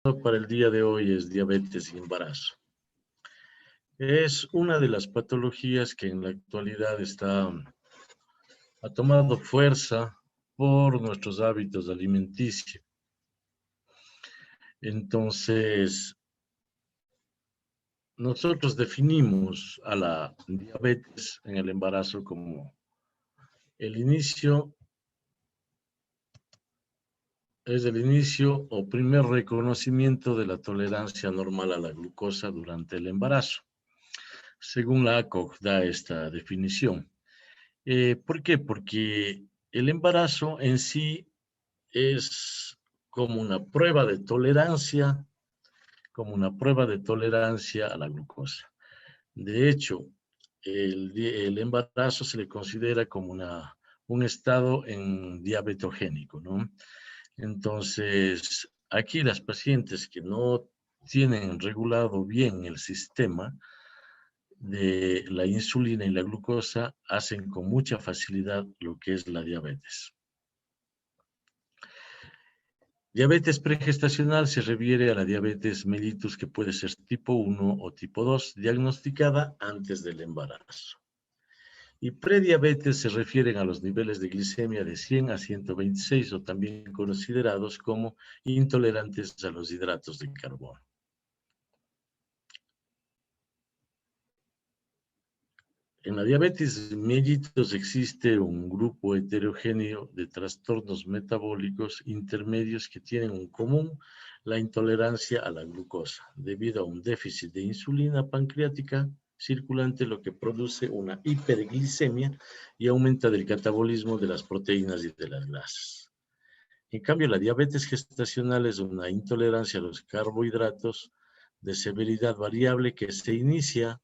Para el día de hoy es diabetes y embarazo. Es una de las patologías que en la actualidad ha tomado fuerza por nuestros hábitos alimenticios. Entonces, nosotros definimos a la diabetes en el embarazo como el inicio, es el inicio o primer reconocimiento de la tolerancia normal a la glucosa durante el embarazo. Según la ACOG da esta definición. ¿Por qué? Porque el embarazo en sí es como una prueba de tolerancia, a la glucosa. De hecho, el embarazo se le considera como un estado en diabetogénico, ¿no? Entonces, aquí las pacientes que no tienen regulado bien el sistema de la insulina y la glucosa hacen con mucha facilidad lo que es la diabetes. Diabetes pregestacional se refiere a la diabetes mellitus que puede ser tipo 1 o tipo 2, diagnosticada antes del embarazo. Y prediabetes se refieren a los niveles de glicemia de 100 a 126 o también considerados como intolerantes a los hidratos de carbono. En la diabetes mellitus existe un grupo heterogéneo de trastornos metabólicos intermedios que tienen en común la intolerancia a la glucosa, debido a un déficit de insulina pancreática circulante, lo que produce una hiperglicemia y aumenta el catabolismo de las proteínas y de las grasas. En cambio, la diabetes gestacional es una intolerancia a los carbohidratos de severidad variable que se inicia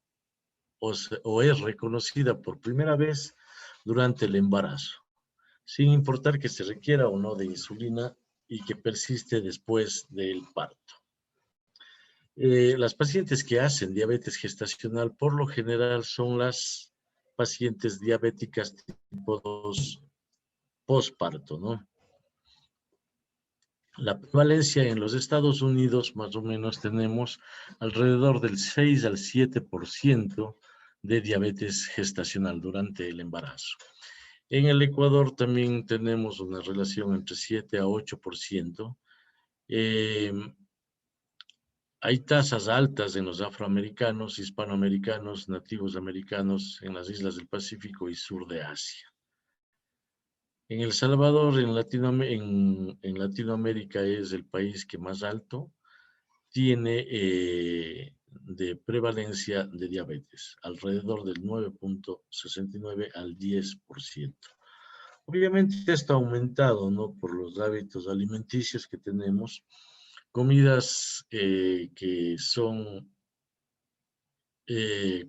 o es reconocida por primera vez durante el embarazo, sin importar que se requiera o no de insulina y que persiste después del parto. Las pacientes que hacen diabetes gestacional por lo general son las pacientes diabéticas tipo 2 postparto, ¿no? La prevalencia en los Estados Unidos más o menos tenemos alrededor del 6 al 7% de diabetes gestacional durante el embarazo. En el Ecuador también tenemos una relación entre 7 a 8%. Hay tasas altas en los afroamericanos, hispanoamericanos, nativos americanos en las islas del Pacífico y sur de Asia. En El Salvador, en Latinoamérica, es el país que más alto tiene de prevalencia de diabetes, alrededor del 9.69 al 10%. Obviamente esto ha aumentado, ¿no?, por los hábitos alimenticios que tenemos, comidas que son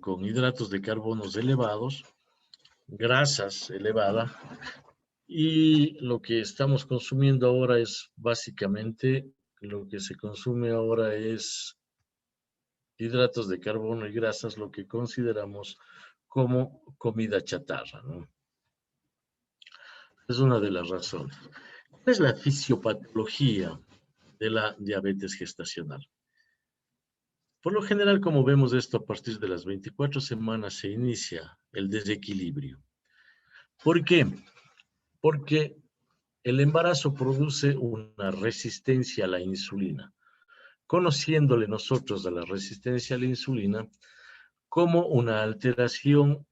con hidratos de carbonos elevados, grasas elevadas, y lo que estamos consumiendo ahora es básicamente, lo que se consume ahora es hidratos de carbono y grasas, lo que consideramos como comida chatarra, ¿no? Es una de las razones. ¿Cuál es la fisiopatología de la diabetes gestacional? Por lo general, como vemos esto, a partir de las 24 semanas se inicia el desequilibrio. ¿Por qué? Porque el embarazo produce una resistencia a la insulina. Conociéndole nosotros a la resistencia a la insulina como una alteración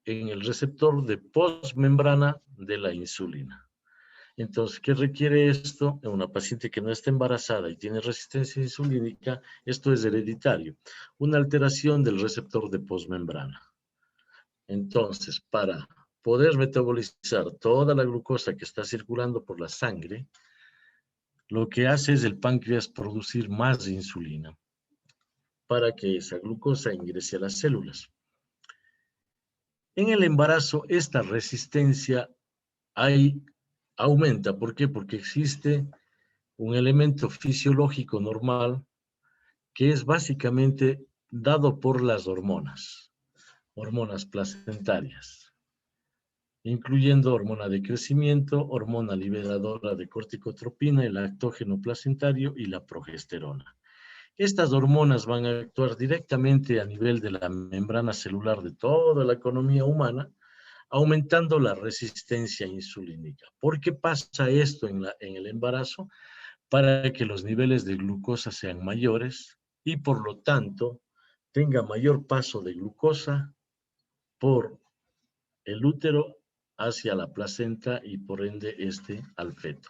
en el receptor de postmembrana de la insulina. Entonces, ¿qué requiere esto? En una paciente que no está embarazada y tiene resistencia insulínica, esto es hereditario, una alteración del receptor de postmembrana. Entonces, para poder metabolizar toda la glucosa que está circulando por la sangre, lo que hace es el páncreas producir más insulina para que esa glucosa ingrese a las células. En el embarazo, esta resistencia aumenta. ¿Por qué? Porque existe un elemento fisiológico normal que es básicamente dado por las hormonas placentarias. incluyendo hormona de crecimiento, hormona liberadora de corticotropina, el lactógeno placentario y la progesterona. Estas hormonas van a actuar directamente a nivel de la membrana celular de toda la economía humana, aumentando la resistencia insulínica. ¿Por qué pasa esto en el embarazo? Para que los niveles de glucosa sean mayores y por lo tanto tenga mayor paso de glucosa por el útero hacia la placenta y por ende al feto.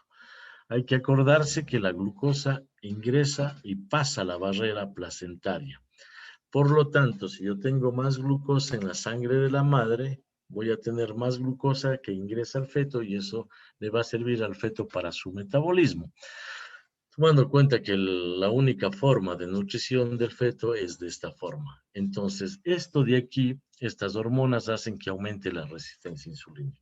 Hay que acordarse que la glucosa ingresa y pasa la barrera placentaria. Por lo tanto, si yo tengo más glucosa en la sangre de la madre, voy a tener más glucosa que ingresa al feto y eso le va a servir al feto para su metabolismo. Tomando en cuenta que la única forma de nutrición del feto es de esta forma. Entonces, esto de aquí, estas hormonas hacen que aumente la resistencia insulínica.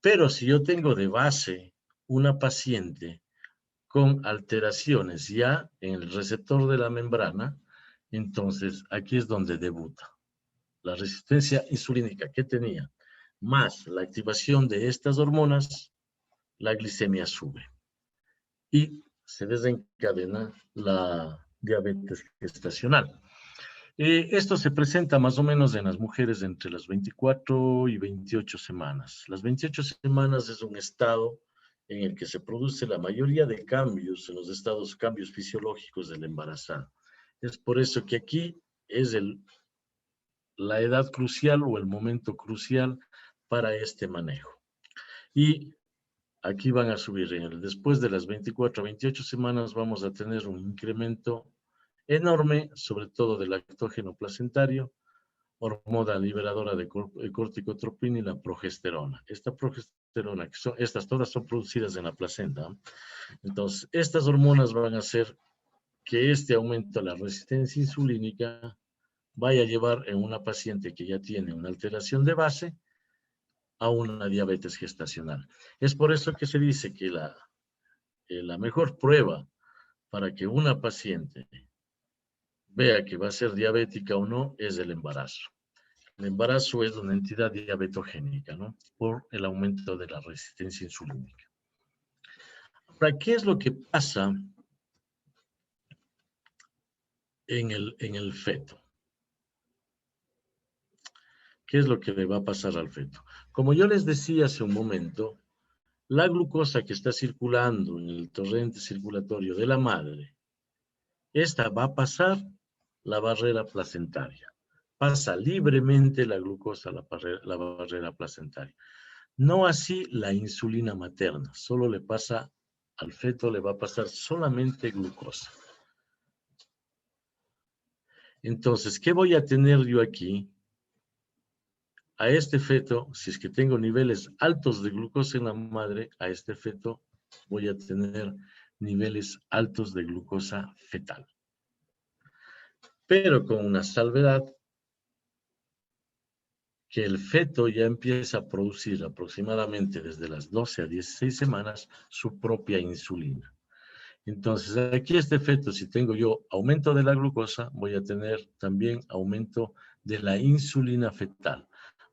Pero si yo tengo de base una paciente con alteraciones ya en el receptor de la membrana, entonces aquí es donde debuta. La resistencia insulínica que tenía, más la activación de estas hormonas, la glicemia sube. Y se desencadena la diabetes gestacional. Esto se presenta más o menos en las mujeres entre las 24 y 28 semanas. Las 28 semanas es un estado en el que se produce la mayoría de cambios en los cambios fisiológicos del embarazado. Es por eso que aquí es la edad crucial o el momento crucial para este manejo. Y aquí van a subir, después de las 24 a 28 semanas vamos a tener un incremento enorme, sobre todo del lactógeno placentario, hormona liberadora de corticotropina y la progesterona. Esta progesterona, estas todas son producidas en la placenta. Entonces, estas hormonas van a hacer que este aumento de la resistencia insulínica vaya a llevar en una paciente que ya tiene una alteración de base a una diabetes gestacional. Es por eso que se dice que la mejor prueba para que una paciente vea que va a ser diabética o no es el embarazo. El embarazo es una entidad diabetogénica, ¿no? Por el aumento de la resistencia insulínica. Ahora, ¿qué es lo que pasa en el feto? ¿Qué es lo que le va a pasar al feto? Como yo les decía hace un momento, la glucosa que está circulando en el torrente circulatorio de la madre, esta va a pasar la barrera placentaria. Pasa libremente la glucosa a la barrera placentaria. No así la insulina materna, solo le pasa al feto, le va a pasar solamente glucosa. Entonces, ¿qué voy a tener yo aquí? A este feto, si es que tengo niveles altos de glucosa en la madre, a este feto voy a tener niveles altos de glucosa fetal. Pero con una salvedad, que el feto ya empieza a producir aproximadamente desde las 12 a 16 semanas su propia insulina. Entonces, aquí este feto, si tengo yo aumento de la glucosa, voy a tener también aumento de la insulina fetal.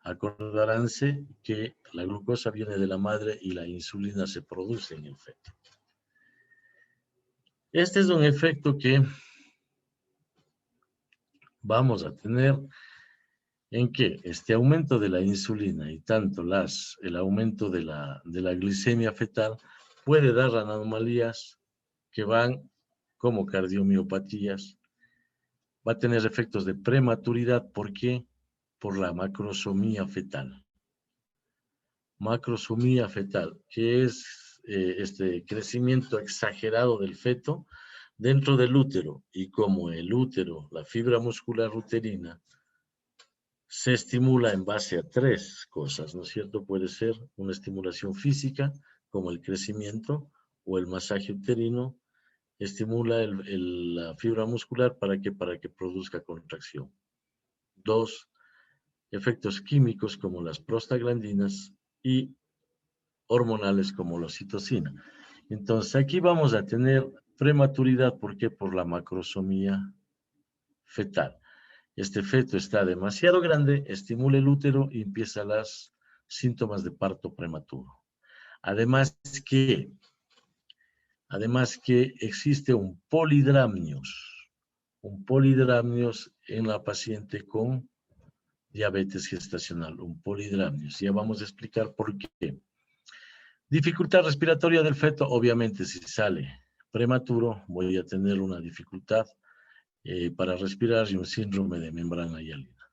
Acordaránse que la glucosa viene de la madre y la insulina se produce en el feto. Este es un efecto que vamos a tener en que este aumento de la insulina y tanto el aumento de la glicemia fetal puede dar anomalías que van como cardiomiopatías. Va a tener efectos de prematuridad. ¿Por qué? Por la macrosomía fetal. Macrosomía fetal, que es este crecimiento exagerado del feto dentro del útero. Y como el útero, la fibra muscular uterina, se estimula en base a tres cosas, ¿no es cierto? Puede ser una estimulación física, como el crecimiento o el masaje uterino, estimula la fibra muscular para que produzca contracción. Dos, efectos químicos como las prostaglandinas y hormonales como la oxitocina. Entonces aquí vamos a tener prematuridad, ¿por qué? Por la macrosomía fetal. Este feto está demasiado grande, estimula el útero y empieza las síntomas de parto prematuro. Además que existe un polidramnios en la paciente con diabetes gestacional, un polidramnios. Ya vamos a explicar por qué. Dificultad respiratoria del feto, obviamente si sale prematuro voy a tener una dificultad para respirar y un síndrome de membrana hialina.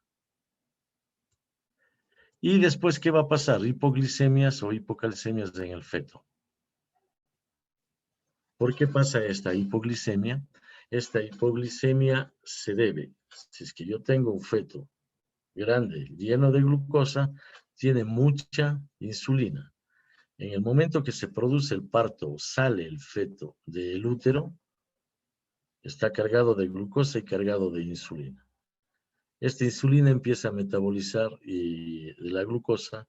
Y después, ¿qué va a pasar? Hipoglicemias o hipocalcemias en el feto. ¿Por qué pasa esta hipoglicemia? Esta hipoglicemia se debe, si es que yo tengo un feto grande, lleno de glucosa, tiene mucha insulina. En el momento que se produce el parto o sale el feto del útero, está cargado de glucosa y cargado de insulina. Esta insulina empieza a metabolizar la glucosa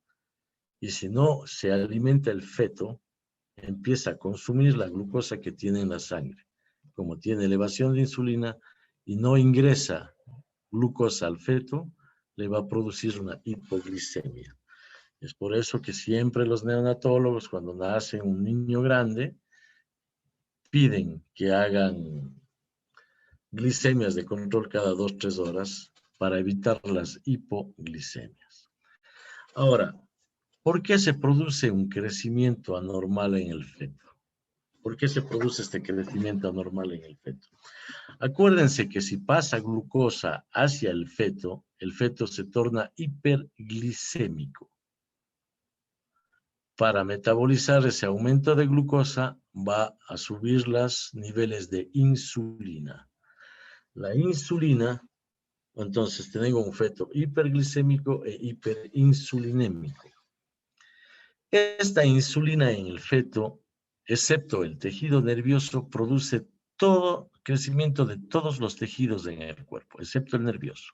y si no se alimenta el feto, empieza a consumir la glucosa que tiene en la sangre. Como tiene elevación de insulina y no ingresa glucosa al feto, le va a producir una hipoglicemia. Es por eso que siempre los neonatólogos, cuando nace un niño grande, piden que hagan glicemias de control cada 2-3 horas para evitar las hipoglicemias. Ahora, ¿por qué se produce un crecimiento anormal en el feto? ¿Por qué se produce este crecimiento anormal en el feto? Acuérdense que si pasa glucosa hacia el feto se torna hiperglicémico. Para metabolizar ese aumento de glucosa va a subir los niveles de insulina. La insulina, entonces tenemos un feto hiperglicémico e hiperinsulinémico. Esta insulina en el feto, excepto el tejido nervioso, produce todo crecimiento de todos los tejidos en el cuerpo, excepto el nervioso.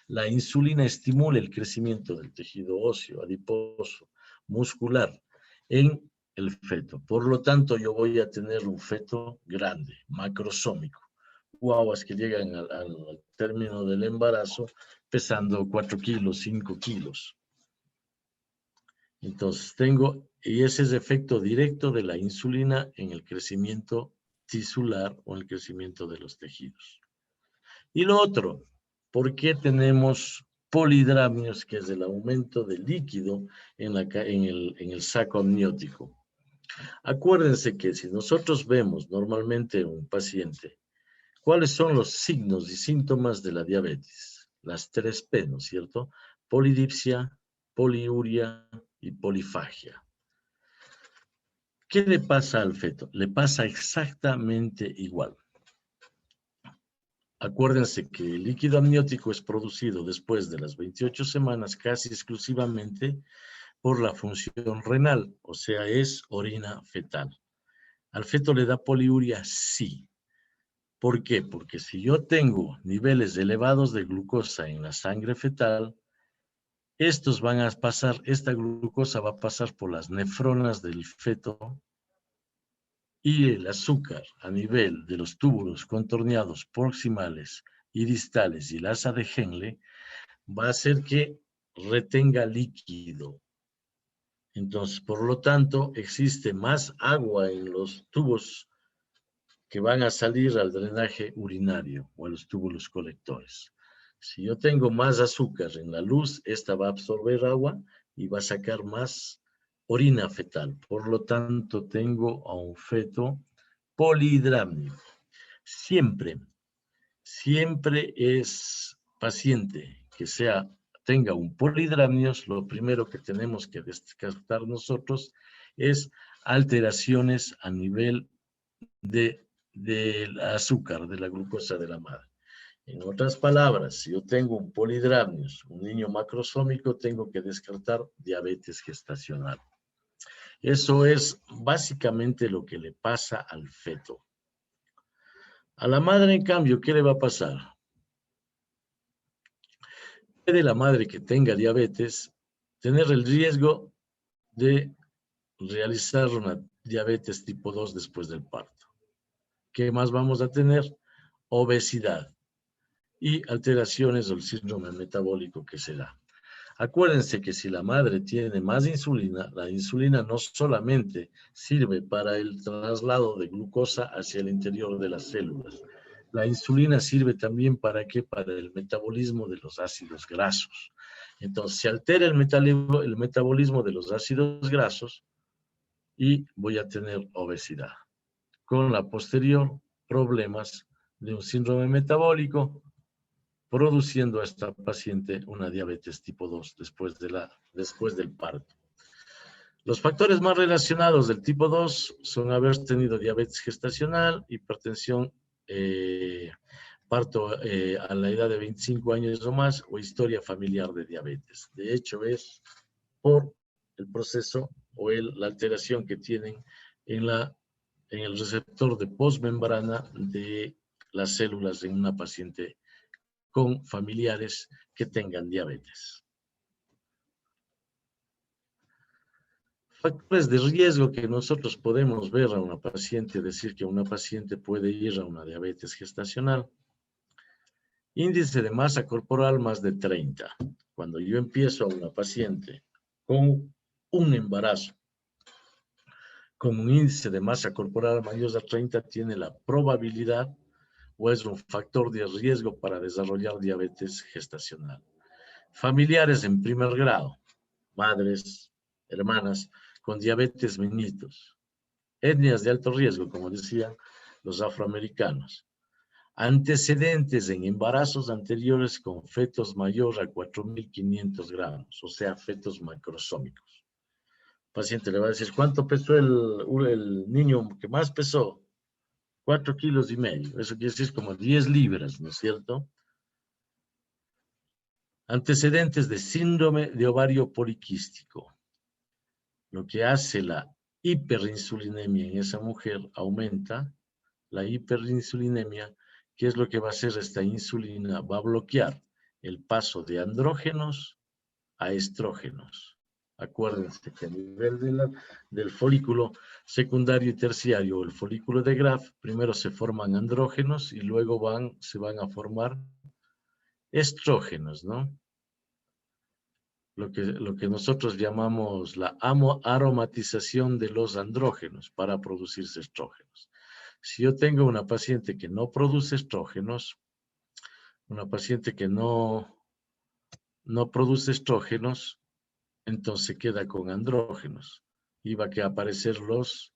La insulina estimula el crecimiento del tejido óseo, adiposo, muscular en el feto. Por lo tanto, yo voy a tener un feto grande, macrosómico. Guaguas que llegan al término del embarazo pesando 4 kilos, 5 kilos. Entonces y ese es efecto directo de la insulina en el crecimiento tisular o en el crecimiento de los tejidos. Y lo otro, ¿por qué tenemos polidramnios, que es el aumento de líquido en el saco amniótico? Acuérdense que si nosotros vemos normalmente un paciente, ¿cuáles son los signos y síntomas de la diabetes? Las 3 P, ¿no es cierto? Polidipsia, poliuria y polifagia. ¿Qué le pasa al feto? Le pasa exactamente igual. Acuérdense que el líquido amniótico es producido después de las 28 semanas casi exclusivamente por la función renal, o sea, es orina fetal. ¿Al feto le da poliuria? Sí. ¿Por qué? Porque si yo tengo niveles elevados de glucosa en la sangre fetal, esta glucosa va a pasar por las nefronas del feto y el azúcar a nivel de los túbulos contorneados proximales y distales y el asa de Henle va a hacer que retenga líquido. Entonces, por lo tanto, existe más agua en los tubos que van a salir al drenaje urinario o a los túbulos colectores. Si yo tengo más azúcar en la luz, esta va a absorber agua y va a sacar más orina fetal. Por lo tanto, tengo a un feto polidramnio. Siempre es paciente que tenga un polidramnios, lo primero que tenemos que descartar nosotros es alteraciones a nivel del azúcar, de la glucosa de la madre. En otras palabras, si yo tengo un polidramnios, un niño macrosómico, tengo que descartar diabetes gestacional. Eso es básicamente lo que le pasa al feto. A la madre, en cambio, ¿qué le va a pasar? Puede la madre que tenga diabetes tener el riesgo de realizar una diabetes tipo 2 después del parto. ¿Qué más vamos a tener? Obesidad y alteraciones del síndrome metabólico que se da. Acuérdense que si la madre tiene más insulina, la insulina no solamente sirve para el traslado de glucosa hacia el interior de las células. La insulina sirve también para ¿qué? Para el metabolismo de los ácidos grasos. Entonces, se altera el metabolismo de los ácidos grasos y voy a tener obesidad. Con la posterior, problemas de un síndrome metabólico, produciendo a esta paciente una diabetes tipo 2 después del parto. Los factores más relacionados del tipo 2 son haber tenido diabetes gestacional, hipertensión, parto a la edad de 25 años o más, o historia familiar de diabetes. De hecho, es por el proceso o la alteración que tienen en el receptor de postmembrana de las células en una paciente con familiares que tengan diabetes. Factores de riesgo que nosotros podemos ver a una paciente, decir que una paciente puede ir a una diabetes gestacional. Índice de masa corporal más de 30. Cuando yo empiezo a una paciente con un embarazo, con un índice de masa corporal mayor de 30, tiene la probabilidad o es un factor de riesgo para desarrollar diabetes gestacional. Familiares en primer grado, madres, hermanas, con diabetes mellitus. Etnias de alto riesgo, como decían los afroamericanos. Antecedentes en embarazos anteriores con fetos mayor a 4.500 gramos, o sea, fetos macrosómicos. El paciente le va a decir, ¿cuánto pesó el niño que más pesó? 4,5 kilos. Eso quiere decir como 10 libras, ¿no es cierto? Antecedentes de síndrome de ovario poliquístico. Lo que hace la hiperinsulinemia en esa mujer aumenta la hiperinsulinemia. ¿Qué es lo que va a hacer esta insulina? Va a bloquear el paso de andrógenos a estrógenos. Acuérdense que a nivel del folículo secundario y terciario, el folículo de Graf, primero se forman andrógenos y luego se van a formar estrógenos, ¿no? Lo que nosotros llamamos la aromatización de los andrógenos para producirse estrógenos. Si yo tengo una paciente que no produce estrógenos, una paciente que no produce estrógenos, entonces queda con andrógenos y va a aparecer los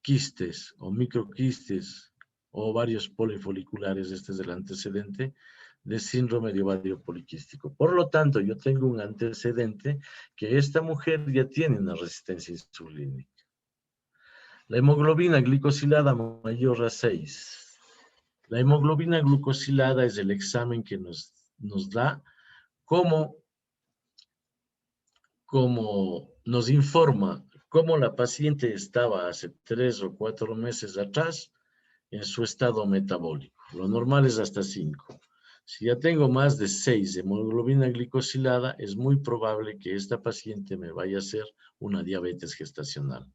quistes o microquistes o ovarios polifoliculares. Este es el antecedente de síndrome de ovario poliquístico. Por lo tanto, yo tengo un antecedente que esta mujer ya tiene una resistencia insulínica. La hemoglobina glicosilada mayor a 6. La hemoglobina glucosilada es el examen que nos da cómo nos informa cómo la paciente estaba hace 3 o 4 meses atrás en su estado metabólico. Lo normal es hasta 5. Si ya tengo más de 6 de hemoglobina glicosilada, es muy probable que esta paciente me vaya a hacer una diabetes gestacional.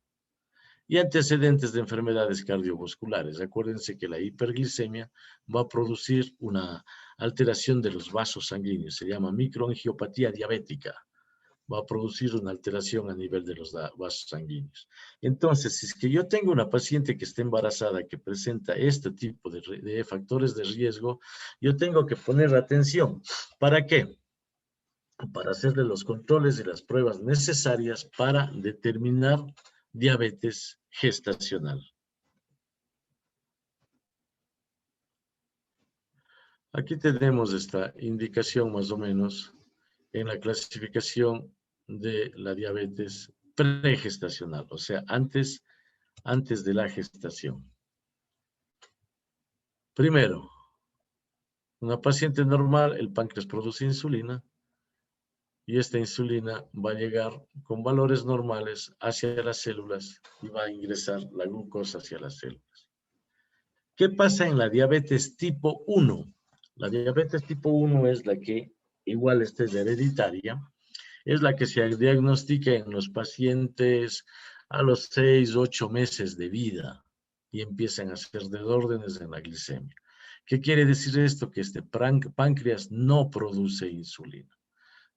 Y antecedentes de enfermedades cardiovasculares. Acuérdense que la hiperglicemia va a producir una alteración de los vasos sanguíneos. Se llama microangiopatía diabética. Va a producir una alteración a nivel de los vasos sanguíneos. Entonces, si es que yo tengo una paciente que está embarazada que presenta este tipo de factores de riesgo, yo tengo que poner atención. ¿Para qué? Para hacerle los controles y las pruebas necesarias para determinar diabetes gestacional. Aquí tenemos esta indicación más o menos en la clasificación de la diabetes pregestacional, o sea, antes de la gestación. Primero, una paciente normal, el páncreas produce insulina y esta insulina va a llegar con valores normales hacia las células y va a ingresar la glucosa hacia las células. ¿Qué pasa en la diabetes tipo 1? La diabetes tipo 1 es la que, igual esta es hereditaria, es la que se diagnostica en los pacientes a los 6, 8 meses de vida y empiezan a hacer desórdenes en la glicemia. ¿Qué quiere decir esto? Que este páncreas no produce insulina.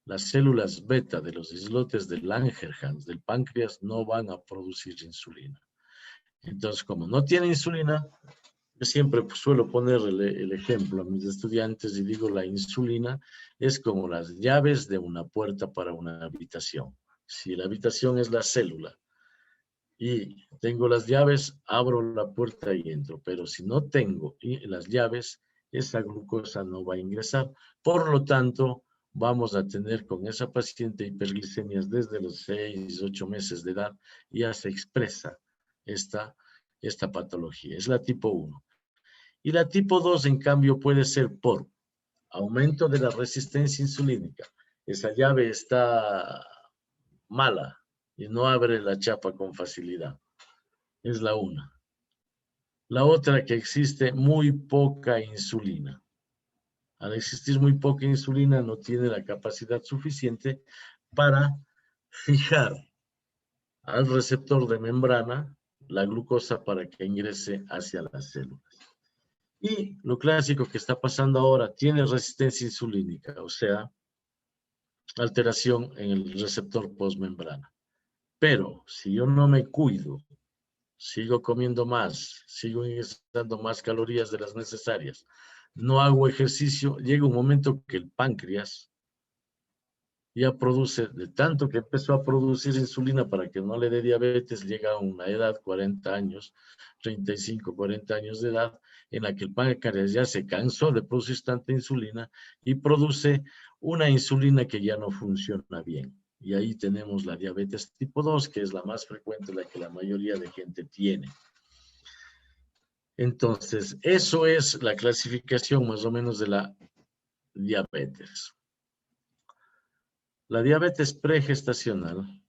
las células beta de los islotes del Langerhans, del páncreas, no van a producir insulina. Entonces, como no tiene insulina, yo siempre suelo poner el ejemplo a mis estudiantes y digo, la insulina es como las llaves de una puerta para una habitación. Si la habitación es la célula y tengo las llaves, abro la puerta y entro. Pero si no tengo las llaves, esa glucosa no va a ingresar. Por lo tanto, vamos a tener con esa paciente hiperglicemias desde los 6, 8 meses de edad. Ya se expresa esta patología. Es la tipo 1. Y la tipo 2, en cambio, puede ser por aumento de la resistencia insulínica. Esa llave está mala y no abre la chapa con facilidad. Es la una. La otra, que existe muy poca insulina. Al existir muy poca insulina, no tiene la capacidad suficiente para fijar al receptor de membrana la glucosa para que ingrese hacia las células. Y lo clásico que está pasando ahora, tiene resistencia insulínica, o sea, alteración en el receptor postmembrana. Pero si yo no me cuido, sigo comiendo más, sigo ingresando más calorías de las necesarias, no hago ejercicio, llega un momento que el páncreas ya produce, de tanto que empezó a producir insulina para que no le dé diabetes, llega a una edad, 40 años, 35, 40 años de edad, en la que el páncreas ya se cansó de producir tanta insulina y produce una insulina que ya no funciona bien. Y ahí tenemos la diabetes tipo 2, que es la más frecuente, la que la mayoría de gente tiene. Entonces, eso es la clasificación más o menos de la diabetes. La diabetes pregestacional.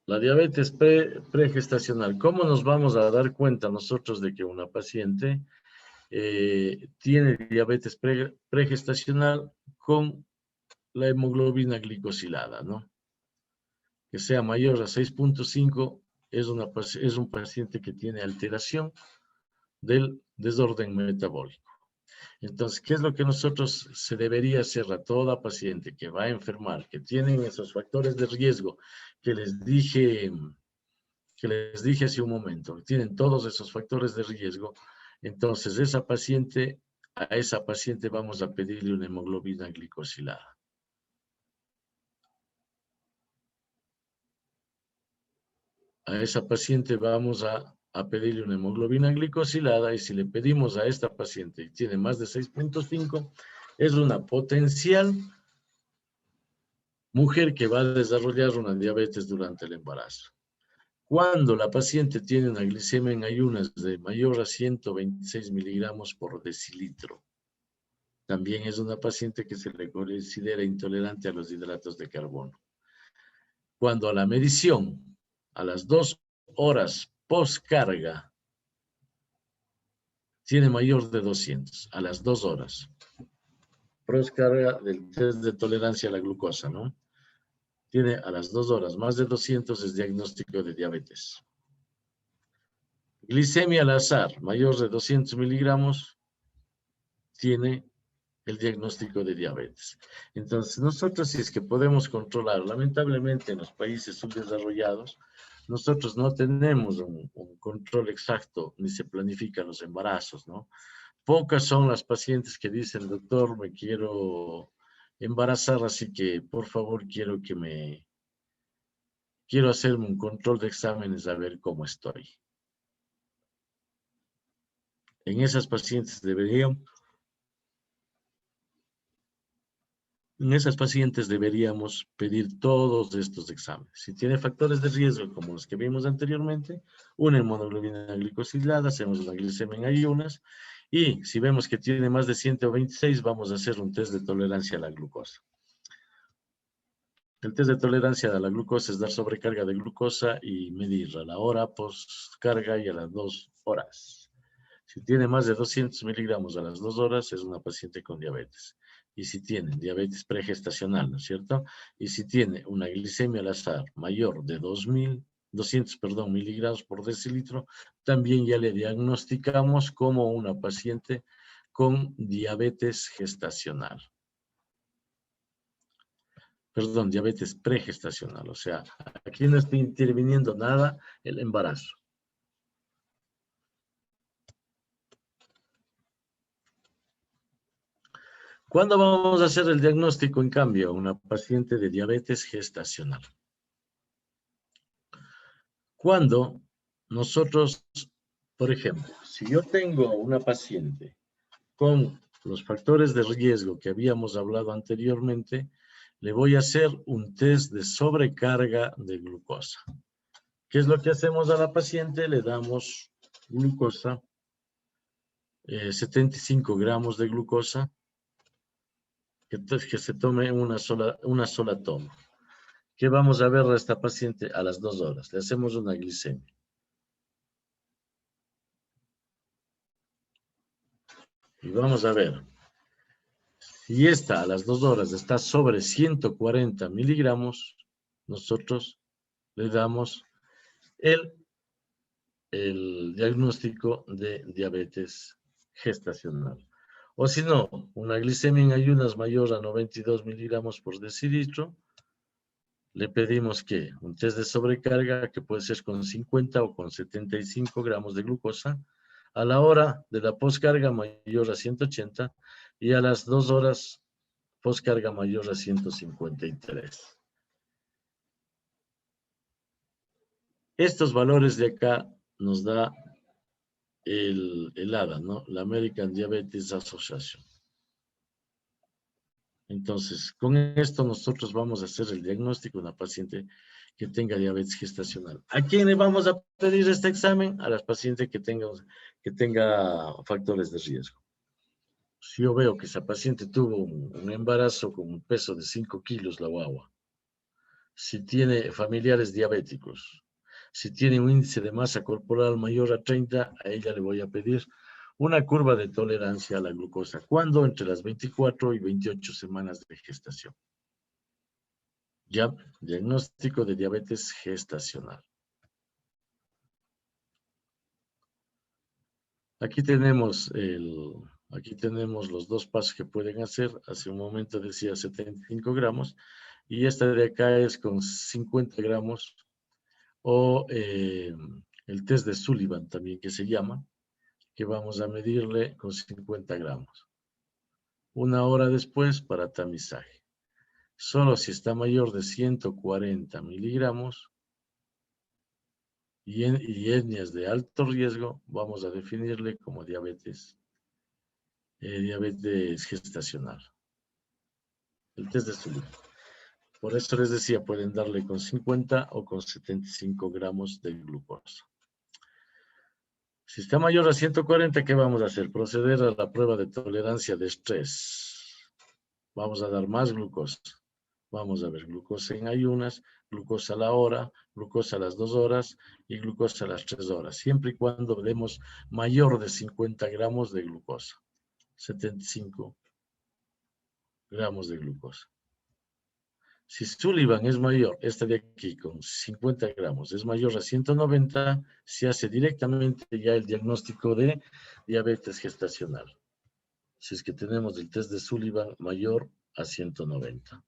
La diabetes pregestacional. ¿Cómo nos vamos a dar cuenta nosotros de que una paciente tiene diabetes pregestacional con la hemoglobina glicosilada, ¿no? Que sea mayor a 6.5 es un paciente que tiene alteración del desorden metabólico. Entonces, ¿qué es lo que nosotros se debería hacer a toda paciente que va a enfermar, que tienen esos factores de riesgo que les dije hace un momento? Tienen todos esos factores de riesgo. Entonces, a esa paciente vamos a pedirle una hemoglobina glicosilada. A esa paciente vamos a pedirle una hemoglobina glicosilada, y si le pedimos a esta paciente y tiene más de 6.5, es una potencial mujer que va a desarrollar una diabetes durante el embarazo. Cuando la paciente tiene una glicemia en ayunas de mayor a 126 miligramos por decilitro, también es una paciente que se le considera intolerante a los hidratos de carbono. Cuando a la medición, a las 2 horas postcarga, tiene mayor de 200, a las 2 horas. Postcarga del test de tolerancia a la glucosa, ¿no? Tiene a las 2 horas más de 200, es diagnóstico de diabetes. Glicemia al azar, mayor de 200 miligramos, tiene el diagnóstico de diabetes. Entonces, nosotros, si es que podemos controlar, lamentablemente en los países subdesarrollados, nosotros no tenemos un control exacto, ni se planifican los embarazos, ¿no? Pocas son las pacientes que dicen, doctor, me quiero embarazar, así que por favor quiero hacerme un control de exámenes a ver cómo estoy. En esas pacientes deberíamos pedir todos estos exámenes. Si tiene factores de riesgo como los que vimos anteriormente, una hemoglobina glicosilada, hacemos una glicemia en ayunas, y si vemos que tiene más de 126, vamos a hacer un test de tolerancia a la glucosa. El test de tolerancia a la glucosa es dar sobrecarga de glucosa y medir a la hora postcarga y a las 2 horas. Si tiene más de 200 miligramos a las 2 horas, es una paciente con diabetes. Y si tiene diabetes pregestacional, ¿no es cierto? Y si tiene una glicemia al azar mayor de 200 miligramos por decilitro, también ya le diagnosticamos como una paciente con diabetes gestacional. Perdón, diabetes pregestacional. O sea, aquí no está interviniendo nada el embarazo. ¿Cuándo vamos a hacer el diagnóstico, en cambio, a una paciente de diabetes gestacional? Cuando nosotros, por ejemplo, si yo tengo una paciente con los factores de riesgo que habíamos hablado anteriormente, le voy a hacer un test de sobrecarga de glucosa. ¿Qué es lo que hacemos a la paciente? Le damos glucosa, 75 gramos de glucosa, que se tome una sola toma. ¿Qué vamos a ver a esta paciente a las 2 horas? Le hacemos una glicemia. Y vamos a ver. Si esta a las 2 horas está sobre 140 miligramos, nosotros le damos el diagnóstico de diabetes gestacional. O si no, una glicemia en ayunas mayor a 92 miligramos por decilitro, le pedimos que un test de sobrecarga, que puede ser con 50 o con 75 gramos de glucosa, a la hora de la poscarga mayor a 180 y a las 2 horas poscarga mayor a 153. Estos valores de acá nos da el ADA, ¿no? La American Diabetes Association. Entonces, con esto nosotros vamos a hacer el diagnóstico de una paciente que tenga diabetes gestacional. ¿A quién le vamos a pedir este examen? A las pacientes que tenga factores de riesgo. Si yo veo que esa paciente tuvo un embarazo con un peso de 5 kilos, la guagua, si tiene familiares diabéticos, si tiene un índice de masa corporal mayor a 30, a ella le voy a pedir una curva de tolerancia a la glucosa. ¿Cuándo? Entre las 24 y 28 semanas de gestación. Ya, diagnóstico de diabetes gestacional. Aquí tenemos los dos pasos que pueden hacer. Hace un momento decía 75 gramos. Y esta de acá es con 50 gramos. O el test de Sullivan también que se llama, que vamos a medirle con 50 gramos. Una hora después para tamizaje. Solo si está mayor de 140 miligramos y etnias de alto riesgo, vamos a definirle como diabetes gestacional. El test de Sullivan. Por eso les decía, pueden darle con 50 o con 75 gramos de glucosa. Si está mayor a 140, ¿qué vamos a hacer? Proceder a la prueba de tolerancia de estrés. Vamos a dar más glucosa. Vamos a ver glucosa en ayunas, glucosa a la hora, glucosa a las 2 horas y glucosa a las 3 horas. Siempre y cuando demos mayor de 50 gramos de glucosa. 75 gramos de glucosa. Si Sullivan es mayor, esta de aquí con 50 gramos, es mayor a 190, se hace directamente ya el diagnóstico de diabetes gestacional. Si es que tenemos el test de Sullivan mayor a 190.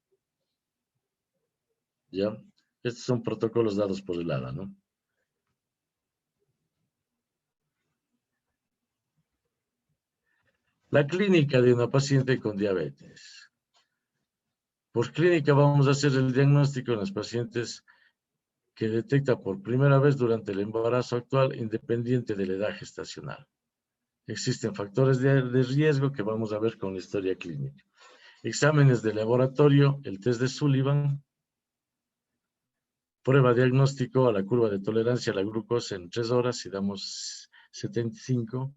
¿Ya? Estos son protocolos dados por el ADA, ¿no? La clínica de una paciente con diabetes. Por clínica vamos a hacer el diagnóstico en los pacientes que detecta por primera vez durante el embarazo actual, independiente de la edad gestacional. Existen factores de riesgo que vamos a ver con la historia clínica. Exámenes de laboratorio, el test de Sullivan, prueba diagnóstico a la curva de tolerancia a la glucosa en 3 horas y damos 75.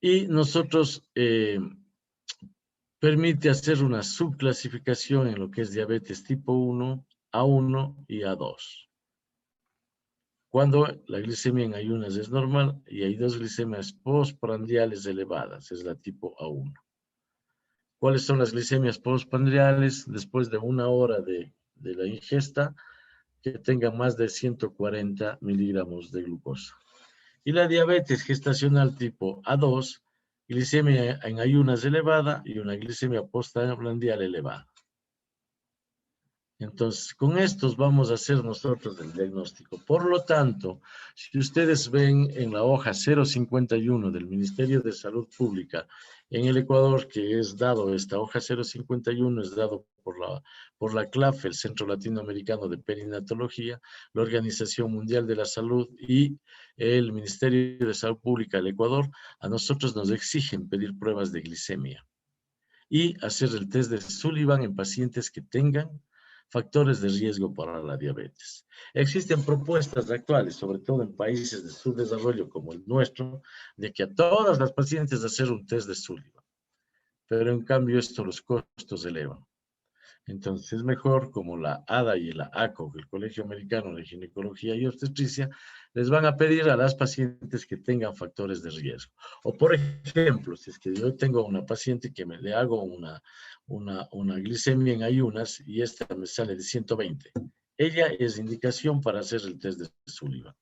Y nosotros permite hacer una subclasificación en lo que es diabetes tipo 1, A1 y A2. Cuando la glicemia en ayunas es normal y hay dos glicemias postprandiales elevadas, es la tipo A1. ¿Cuáles son las glicemias postprandiales? Después de 1 hora de la ingesta, que tengan más de 140 miligramos de glucosa. Y la diabetes gestacional tipo A2, glicemia en ayunas elevada y una glicemia postprandial elevada. Entonces, con estos vamos a hacer nosotros el diagnóstico. Por lo tanto, si ustedes ven en la hoja 051 del Ministerio de Salud Pública en el Ecuador, que es dado, esta hoja 051 es dado por la CLAF, el Centro Latinoamericano de Perinatología, la Organización Mundial de la Salud y el Ministerio de Salud Pública del Ecuador, a nosotros nos exigen pedir pruebas de glicemia y hacer el test de Sullivan en pacientes que tengan factores de riesgo para la diabetes. Existen propuestas actuales, sobre todo en países de subdesarrollo como el nuestro, de que a todas las pacientes hacer un test de Sullivan. Pero en cambio esto los costos elevan. Entonces es mejor, como la ADA y la ACO, el Colegio Americano de Ginecología y Obstetricia, les van a pedir a las pacientes que tengan factores de riesgo. O por ejemplo, si es que yo tengo una paciente que le hago una glicemia en ayunas y esta me sale de 120, ella es indicación para hacer el test de Sullivan.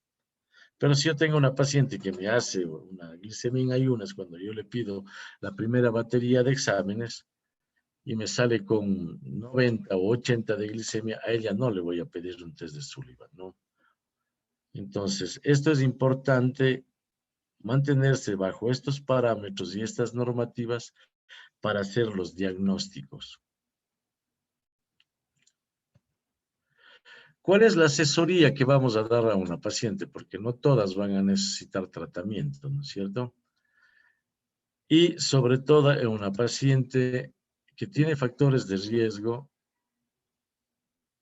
Pero si yo tengo una paciente que me hace una glicemia en ayunas cuando yo le pido la primera batería de exámenes, y me sale con 90 o 80 de glicemia, a ella no le voy a pedir un test de Sullivan, ¿no? Entonces, esto es importante, mantenerse bajo estos parámetros y estas normativas para hacer los diagnósticos. ¿Cuál es la asesoría que vamos a dar a una paciente? Porque no todas van a necesitar tratamiento, ¿no es cierto? Y sobre todo en una paciente que tiene factores de riesgo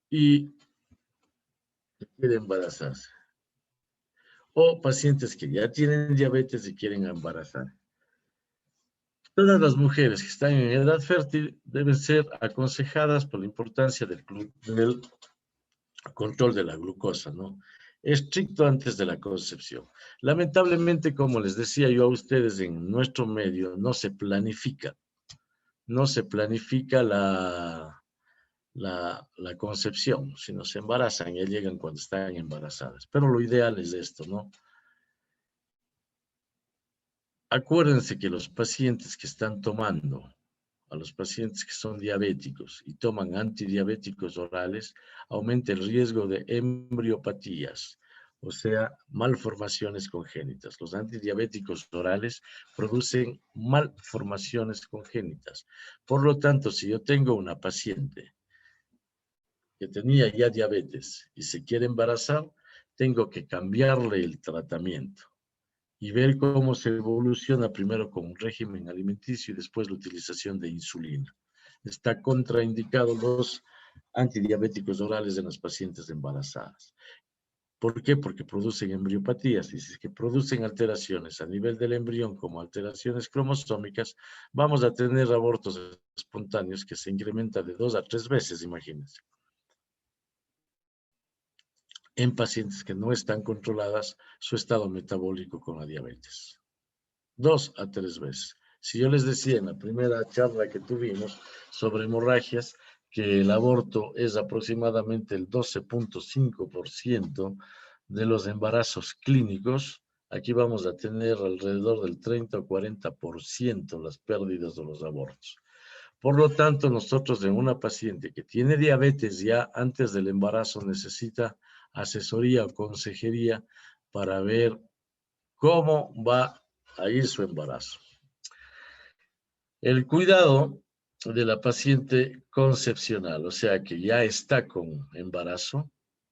y quiere embarazarse. O pacientes que ya tienen diabetes y quieren embarazar. Todas las mujeres que están en edad fértil deben ser aconsejadas por la importancia del control de la glucosa, ¿no? Estricto antes de la concepción. Lamentablemente, como les decía yo a ustedes, en nuestro medio no se planifica la concepción, sino se embarazan y llegan cuando están embarazadas. Pero lo ideal es esto, ¿no? Acuérdense que los pacientes que están tomando, a los pacientes que son diabéticos y toman antidiabéticos orales, aumenta el riesgo de embriopatías, o sea, malformaciones congénitas. Los antidiabéticos orales producen malformaciones congénitas. Por lo tanto, si yo tengo una paciente que tenía ya diabetes y se quiere embarazar, tengo que cambiarle el tratamiento y ver cómo se evoluciona primero con un régimen alimenticio y después la utilización de insulina. Está contraindicado los antidiabéticos orales en las pacientes embarazadas. ¿Por qué? Porque producen embriopatías y si es que producen alteraciones a nivel del embrión como alteraciones cromosómicas, vamos a tener abortos espontáneos que se incrementan de 2 a 3 veces, imagínense, en pacientes que no están controladas su estado metabólico con la diabetes. 2 a 3 veces. Si yo les decía en la primera charla que tuvimos sobre hemorragias, que el aborto es aproximadamente el 12.5% de los embarazos clínicos, aquí vamos a tener alrededor del 30 o 40% las pérdidas de los abortos. Por lo tanto, nosotros en una paciente que tiene diabetes ya antes del embarazo necesita asesoría o consejería para ver cómo va a ir su embarazo. El cuidado de la paciente concepcional, o sea que ya está con embarazo,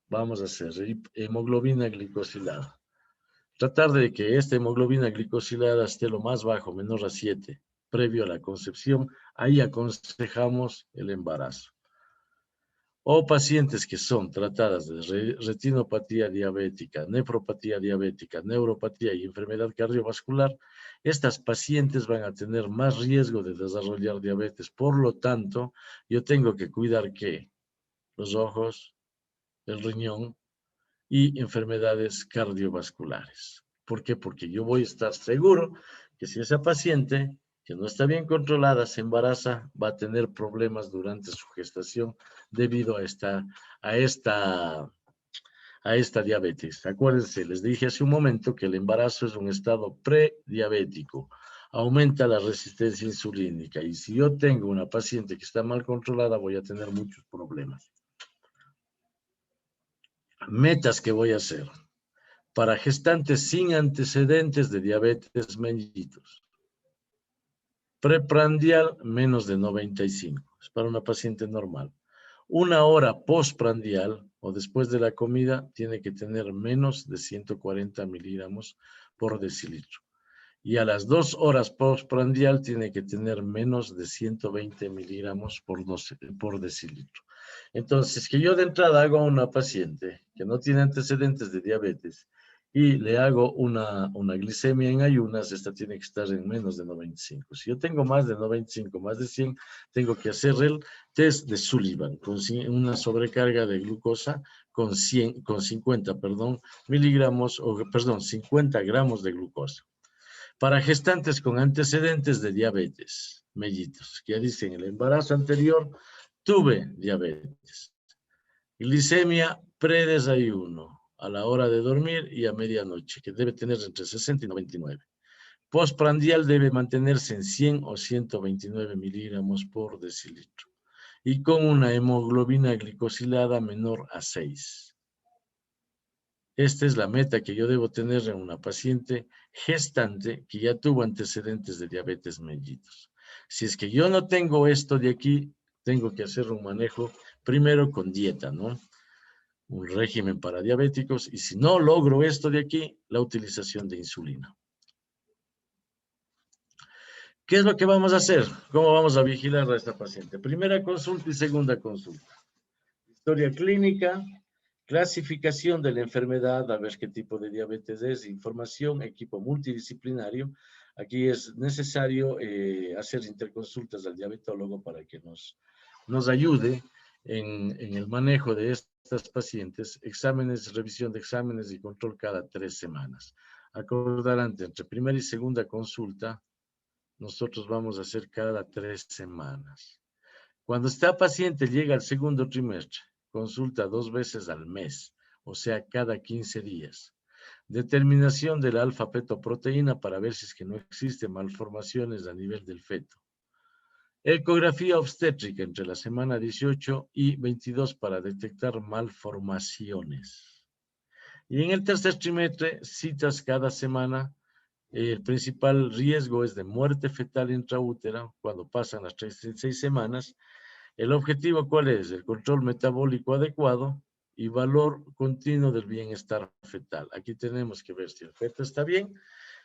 vamos a hacer hemoglobina glicosilada. Tratar de que esta hemoglobina glicosilada esté lo más bajo, menor a 7, previo a la concepción, ahí aconsejamos el embarazo. O pacientes que son tratadas de retinopatía diabética, nefropatía diabética, neuropatía y enfermedad cardiovascular, estas pacientes van a tener más riesgo de desarrollar diabetes. Por lo tanto, yo tengo que cuidar que los ojos, el riñón y enfermedades cardiovasculares. ¿Por qué? Porque yo voy a estar seguro que si esa paciente que no está bien controlada se embaraza, va a tener problemas durante su gestación debido a a esta diabetes. Acuérdense, les dije hace un momento que el embarazo es un estado prediabético. Aumenta la resistencia insulínica y si yo tengo una paciente que está mal controlada, voy a tener muchos problemas. Metas que voy a hacer para gestantes sin antecedentes de diabetes mellitus. Preprandial menos de 95, es para una paciente normal. Una hora postprandial o después de la comida tiene que tener menos de 140 miligramos por decilitro. Y a las 2 horas postprandial tiene que tener menos de 120 miligramos por decilitro. Entonces, que yo de entrada hago a una paciente que no tiene antecedentes de diabetes y le hago una glicemia en ayunas, esta tiene que estar en menos de 95. Si yo tengo más de 95, más de 100, tengo que hacer el test de Sullivan con una sobrecarga de glucosa con 50 miligramos, o perdón, 50 gramos de glucosa. Para gestantes con antecedentes de diabetes mellitus, que ya dicen el embarazo anterior tuve diabetes. Glicemia predesayuno, a la hora de dormir y a medianoche, que debe tener entre 60 y 99. Postprandial debe mantenerse en 100 o 129 miligramos por decilitro y con una hemoglobina glicosilada menor a 6. Esta es la meta que yo debo tener en una paciente gestante que ya tuvo antecedentes de diabetes mellitus. Si es que yo no tengo esto de aquí, tengo que hacer un manejo primero con dieta, ¿no? Un régimen para diabéticos, y si no logro esto de aquí, la utilización de insulina. ¿Qué es lo que vamos a hacer? ¿Cómo vamos a vigilar a esta paciente? Primera consulta y segunda consulta. Historia clínica, clasificación de la enfermedad, a ver qué tipo de diabetes es, información, equipo multidisciplinario. Aquí es necesario hacer interconsultas al diabetólogo para que nos ayude en el manejo de estas pacientes, exámenes, revisión de exámenes y control cada 3 semanas. Acordarán, entre primera y segunda consulta, nosotros vamos a hacer cada 3 semanas. Cuando esta paciente llega al segundo trimestre, consulta 2 veces al mes, o sea, cada 15 días. Determinación de la alfa-fetoproteína para ver si es que no existen malformaciones a nivel del feto. Ecografía obstétrica entre la semana 18 y 22 para detectar malformaciones. Y en el tercer trimestre, citas cada semana. El principal riesgo es de muerte fetal intraútera cuando pasan las 36 semanas. ¿El objetivo cuál es? El control metabólico adecuado y valor continuo del bienestar fetal. Aquí tenemos que ver si el feto está bien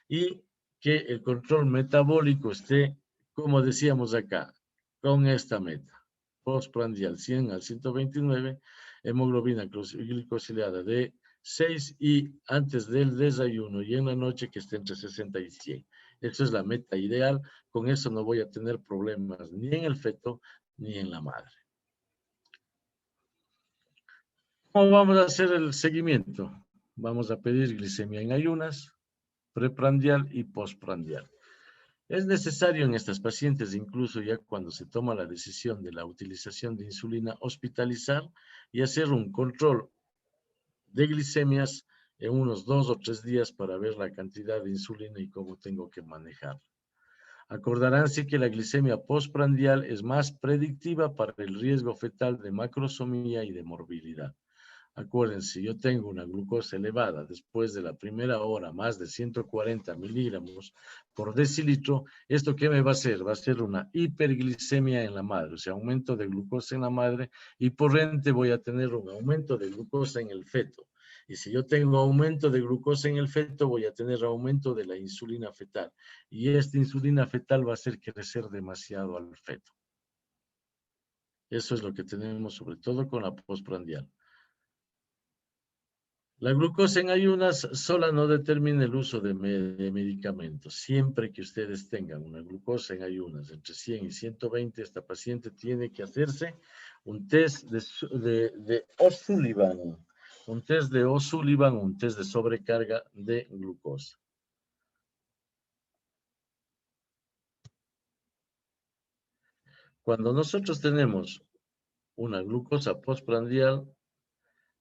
y que el control metabólico esté, como decíamos acá, con esta meta. Postprandial 100 al 129, hemoglobina glicosilada de 6 y antes del desayuno y en la noche que esté entre 60 y 100. Esa es la meta ideal. Con eso no voy a tener problemas ni en el feto ni en la madre. ¿Cómo vamos a hacer el seguimiento? Vamos a pedir glicemia en ayunas, preprandial y postprandial. Es necesario en estas pacientes, incluso ya cuando se toma la decisión de la utilización de insulina, hospitalizar y hacer un control de glicemias en unos 2 o 3 días para ver la cantidad de insulina y cómo tengo que manejarla. Acordaránse que la glicemia postprandial es más predictiva para el riesgo fetal de macrosomía y de morbilidad. Acuérdense, yo tengo una glucosa elevada después de la primera hora, más de 140 miligramos por decilitro. ¿Esto qué me va a hacer? Va a ser una hiperglicemia en la madre, o sea, aumento de glucosa en la madre y por ende voy a tener un aumento de glucosa en el feto. Y si yo tengo aumento de glucosa en el feto, voy a tener aumento de la insulina fetal. Y esta insulina fetal va a hacer crecer demasiado al feto. Eso es lo que tenemos sobre todo con la postprandial. La glucosa en ayunas sola no determina el uso de medicamentos. Siempre que ustedes tengan una glucosa en ayunas entre 100 y 120, esta paciente tiene que hacerse un test de O'Sullivan, un test de O'Sullivan, un test de sobrecarga de glucosa. Cuando nosotros tenemos una glucosa postprandial,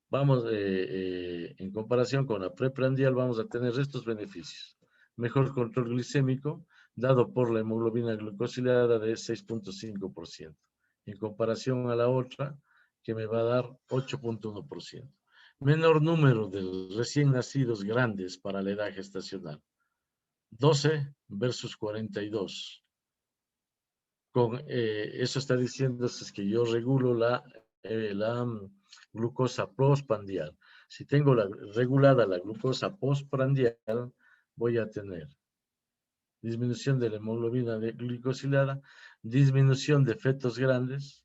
vamos, en comparación con la preprandial, vamos a tener estos beneficios. Mejor control glicémico, dado por la hemoglobina glucosilada de 6.5%, en comparación a la otra, que me va a dar 8.1%. Menor número de recién nacidos grandes para la edad gestacional, 12 versus 42. Eso está diciendo es que yo regulo la glucosa postprandial. Si tengo regulada la glucosa postprandial, voy a tener disminución de la hemoglobina glicosilada, disminución de fetos grandes.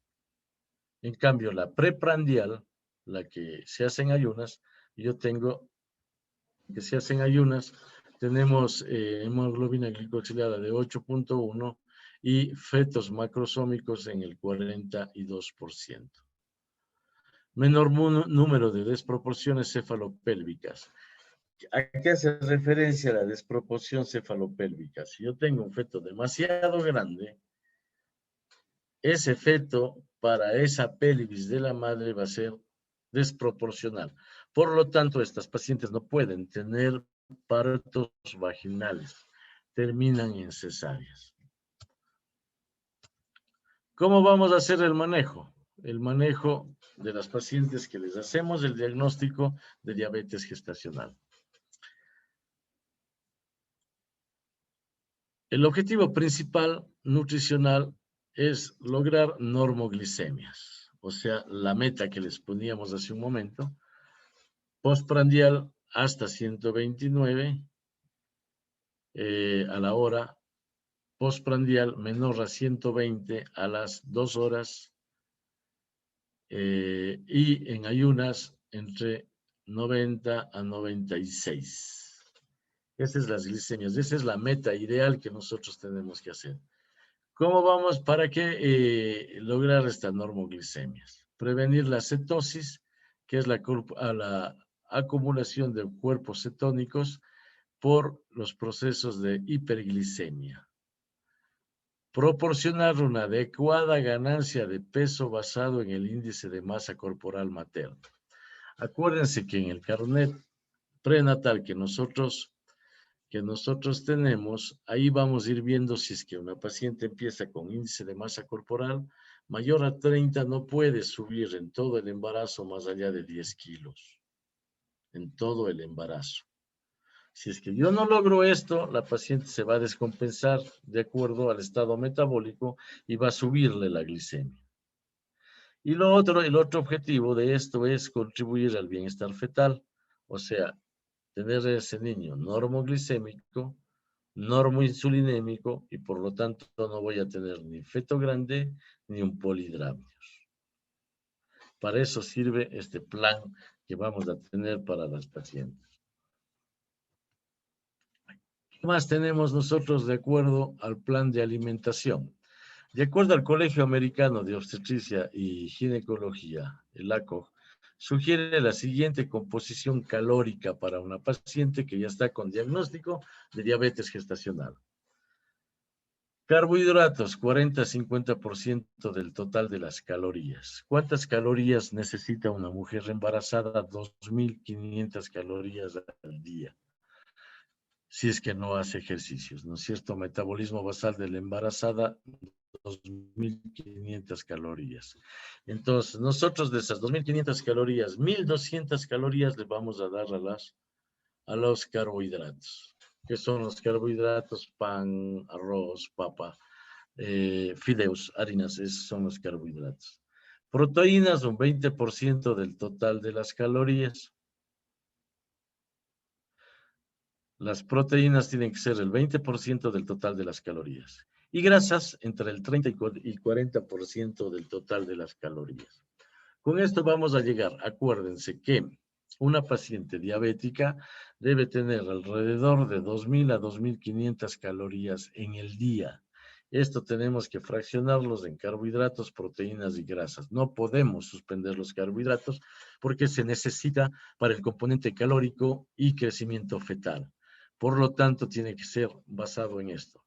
En cambio, la preprandial, la que se hace en ayunas, yo tengo que se hacen ayunas, tenemos hemoglobina glicosilada de 8.1 y fetos macrosómicos en el 42%. Menor número de desproporciones cefalopélvicas. ¿A qué hace referencia la desproporción cefalopélvica? Si yo tengo un feto demasiado grande, ese feto para esa pelvis de la madre va a ser desproporcional. Por lo tanto, estas pacientes no pueden tener partos vaginales, terminan en cesáreas. ¿Cómo vamos a hacer el manejo? El manejo de las pacientes que les hacemos el diagnóstico de diabetes gestacional. El objetivo principal nutricional es lograr normoglicemias, o sea, la meta que les poníamos hace un momento, postprandial hasta 129 a la hora, postprandial menor a 120 a las 2 horas y en ayunas entre 90 a 96. Esas son las glicemias, esa es la meta ideal que nosotros tenemos que hacer. ¿Cómo vamos para qué lograr estas normoglicemias? Prevenir la cetosis, que es la acumulación de cuerpos cetónicos por los procesos de hiperglicemia. Proporcionar una adecuada ganancia de peso basado en el índice de masa corporal materno. Acuérdense que en el carnet prenatal que nosotros tenemos, ahí vamos a ir viendo si es que una paciente empieza con índice de masa corporal mayor a 30, no puede subir en todo el embarazo más allá de 10 kilos, en todo el embarazo. Si es que yo no logro esto, la paciente se va a descompensar de acuerdo al estado metabólico y va a subirle la glicemia. Y el otro objetivo de esto es contribuir al bienestar fetal, o sea, tener a ese niño normoglicémico, normoinsulinémico y por lo tanto no voy a tener ni feto grande ni un polidramnios. Para eso sirve este plan que vamos a tener para las pacientes. ¿Qué más tenemos nosotros de acuerdo al plan de alimentación? De acuerdo al Colegio Americano de Obstetricia y Ginecología, el ACOG, sugiere la siguiente composición calórica para una paciente que ya está con diagnóstico de diabetes gestacional. Carbohidratos, 40-50% del total de las calorías. ¿Cuántas calorías necesita una mujer embarazada? 2.500 calorías al día, si es que no hace ejercicios, ¿no es cierto? Metabolismo basal de la embarazada, 2.500 calorías. Entonces, nosotros de esas 2.500 calorías, 1.200 calorías le vamos a dar a los carbohidratos. ¿Qué son los carbohidratos? Pan, arroz, papa, fideos, harinas, esos son los carbohidratos. Proteínas, un 20% del total de las calorías. Las proteínas tienen que ser el 20% del total de las calorías. Y grasas, entre el 30 y 40% del total de las calorías. Con esto vamos a llegar, acuérdense que una paciente diabética debe tener alrededor de 2.000 a 2.500 calorías en el día. Esto tenemos que fraccionarlos en carbohidratos, proteínas y grasas. No podemos suspender los carbohidratos porque se necesita para el componente calórico y crecimiento fetal. Por lo tanto, tiene que ser basado en esto.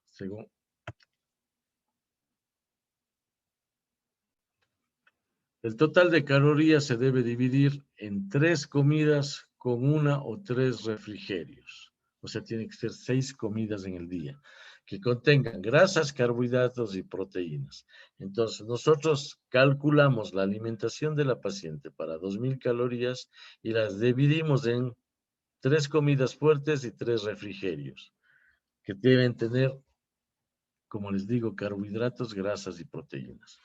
El total de calorías se debe dividir en 3 comidas con 1 o 3 refrigerios. O sea, tiene que ser 6 comidas en el día, que contengan grasas, carbohidratos y proteínas. Entonces, nosotros calculamos la alimentación de la paciente para 2.000 calorías y las dividimos en 3 comidas fuertes y 3 refrigerios, que deben tener, como les digo, carbohidratos, grasas y proteínas.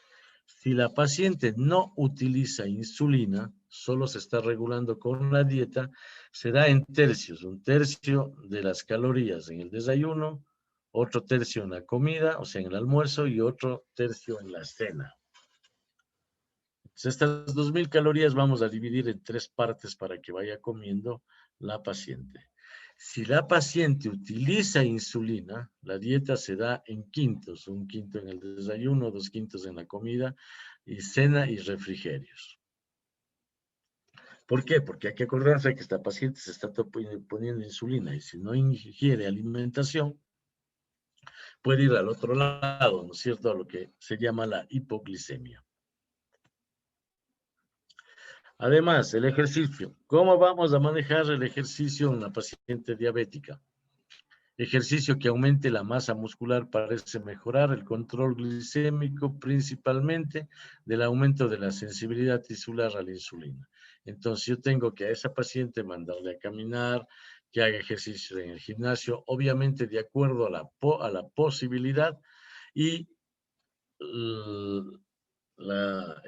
Si la paciente no utiliza insulina, solo se está regulando con la dieta, será en tercios, 1/3 de las calorías en el desayuno, otro tercio en la comida, o sea, en el almuerzo, y otro tercio en la cena. Entonces, estas 2.000 calorías vamos a dividir en 3 partes para que vaya comiendo la paciente. Si la paciente utiliza insulina, la dieta se da en quintos, 1/5 en el desayuno, 2/5 en la comida, y cena y refrigerios. ¿Por qué? Porque hay que acordarse que esta paciente se está poniendo insulina y si no ingiere alimentación, puede ir al otro lado, ¿no es cierto?, a lo que se llama la hipoglicemia. Además, el ejercicio. ¿Cómo vamos a manejar el ejercicio en una paciente diabética? Ejercicio que aumente la masa muscular parece mejorar el control glicémico, principalmente del aumento de la sensibilidad tisular a la insulina. Entonces, yo tengo que a esa paciente mandarle a caminar, que haga ejercicio en el gimnasio, obviamente de acuerdo a la posibilidad y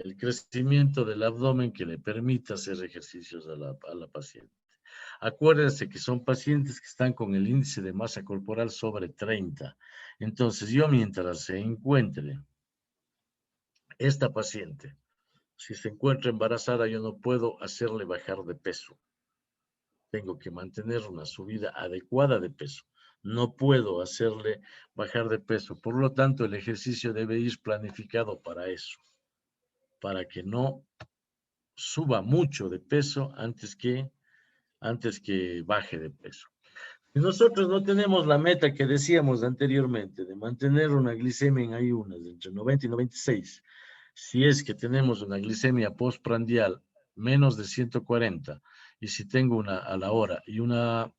el crecimiento del abdomen que le permita hacer ejercicios a la paciente. Acuérdense que son pacientes que están con el índice de masa corporal sobre 30. Entonces, yo mientras se encuentre esta paciente, si se encuentra embarazada, yo no puedo hacerle bajar de peso. Tengo que mantener una subida adecuada de peso. No puedo hacerle bajar de peso. Por lo tanto, el ejercicio debe ir planificado para eso, para que no suba mucho de peso antes que baje de peso. Si nosotros no tenemos la meta que decíamos anteriormente de mantener una glicemia en ayunas de entre 90 y 96, si es que tenemos una glicemia postprandial menos de 140, y si tengo una a la hora y una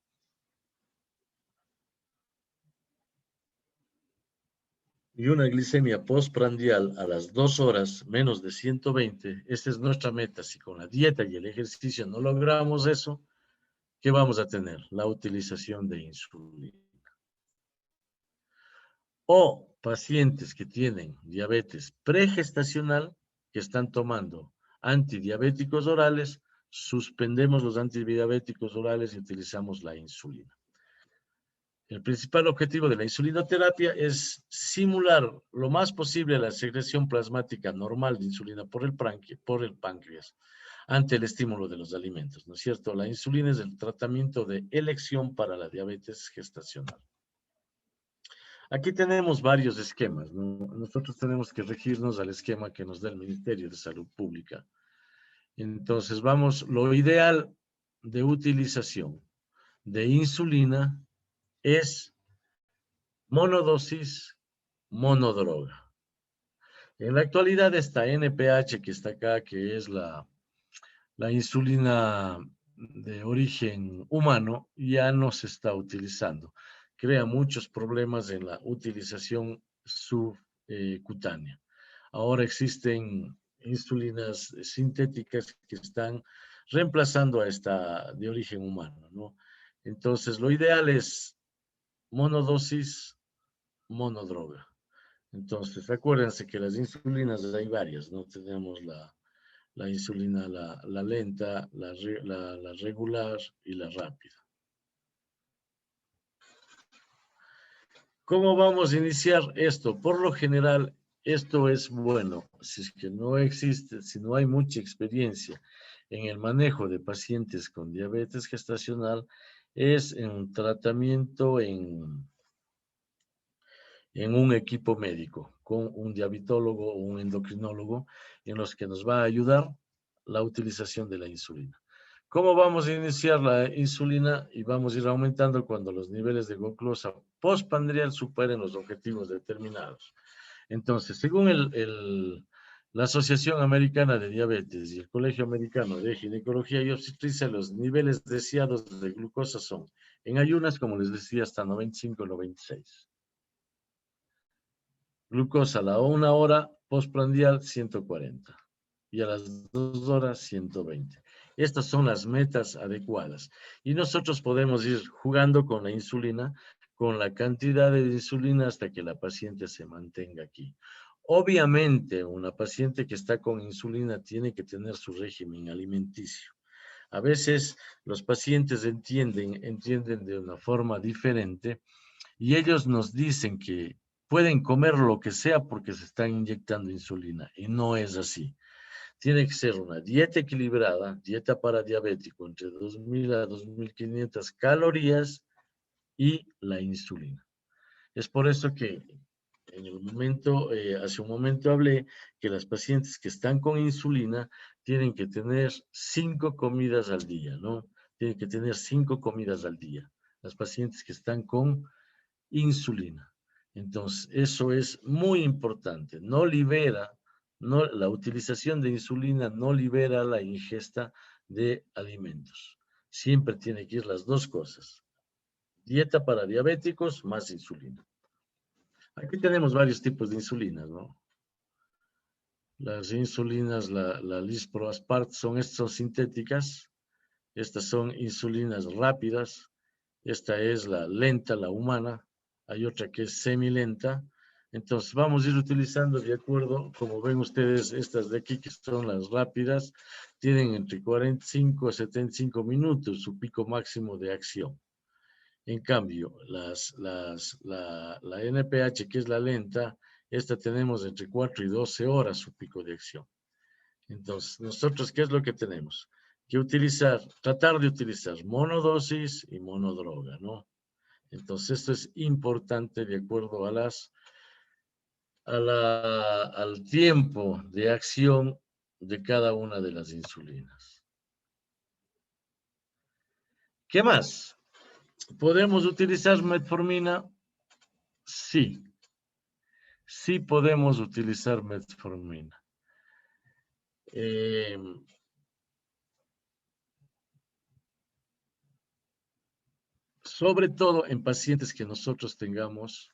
glicemia postprandial a las 2 horas menos de 120, esta es nuestra meta. Si con la dieta y el ejercicio no logramos eso, ¿qué vamos a tener? La utilización de insulina. O pacientes que tienen diabetes pregestacional, que están tomando antidiabéticos orales, suspendemos los antidiabéticos orales y utilizamos la insulina. El principal objetivo de la insulinoterapia es simular lo más posible la secreción plasmática normal de insulina por el páncreas ante el estímulo de los alimentos, ¿no es cierto? La insulina es el tratamiento de elección para la diabetes gestacional. Aquí tenemos varios esquemas, ¿no? Nosotros tenemos que regirnos al esquema que nos da el Ministerio de Salud Pública. Entonces, lo ideal de utilización de insulina es monodosis, monodroga. En la actualidad esta NPH que está acá, que es la insulina de origen humano, ya no se está utilizando. Crea muchos problemas en la utilización subcutánea. Ahora existen insulinas sintéticas que están reemplazando a esta de origen humano, ¿no? Entonces, lo ideal es monodosis, monodroga. Entonces, acuérdense que las insulinas hay varias, ¿no? Tenemos la insulina, la lenta, la regular y la rápida. ¿Cómo vamos a iniciar esto? Por lo general, esto es bueno. Si es que no existe, si no hay mucha experiencia en el manejo de pacientes con diabetes gestacional, es en un tratamiento en un equipo médico, con un diabetólogo o un endocrinólogo, en los que nos va a ayudar la utilización de la insulina. ¿Cómo vamos a iniciar la insulina? Y vamos a ir aumentando cuando los niveles de glucosa postprandial superen los objetivos determinados. Entonces, según La Asociación Americana de Diabetes y el Colegio Americano de Ginecología y Obstetricia, los niveles deseados de glucosa son, en ayunas, como les decía, hasta 95-96. Glucosa a la 1 hora, postprandial 140. Y a las 2 horas 120. Estas son las metas adecuadas. Y nosotros podemos ir jugando con la insulina, con la cantidad de insulina hasta que la paciente se mantenga aquí. Obviamente, una paciente que está con insulina tiene que tener su régimen alimenticio. A veces los pacientes entienden de una forma diferente y ellos nos dicen que pueden comer lo que sea porque se están inyectando insulina y no es así. Tiene que ser una dieta equilibrada, dieta para diabético, entre 2.000 a 2.500 calorías y la insulina. Es por eso que en el momento, hace un momento hablé que las pacientes que están con insulina tienen que tener 5 comidas al día, ¿no? Tienen que tener 5 comidas al día. Las pacientes que están con insulina. Entonces, eso es muy importante. La utilización de insulina no libera la ingesta de alimentos. Siempre tiene que ir las dos cosas. Dieta para diabéticos más insulina. Aquí tenemos varios tipos de insulinas, ¿no? Las insulinas, la Lisproaspart, son sintéticas. Estas son insulinas rápidas. Esta es la lenta, la humana. Hay otra que es semilenta. Entonces vamos a ir utilizando de acuerdo, como ven ustedes, estas de aquí que son las rápidas, tienen entre 45 a 75 minutos su pico máximo de acción. En cambio, la NPH, que es la lenta, esta tenemos entre 4 y 12 horas su pico de acción. Entonces, nosotros, ¿qué es lo que tenemos? Que tratar de utilizar monodosis y monodroga, ¿no? Entonces, esto es importante de acuerdo al tiempo de acción de cada una de las insulinas. ¿Qué más? ¿Podemos utilizar metformina? Sí. Sí podemos utilizar metformina. Sobre todo en pacientes que nosotros tengamos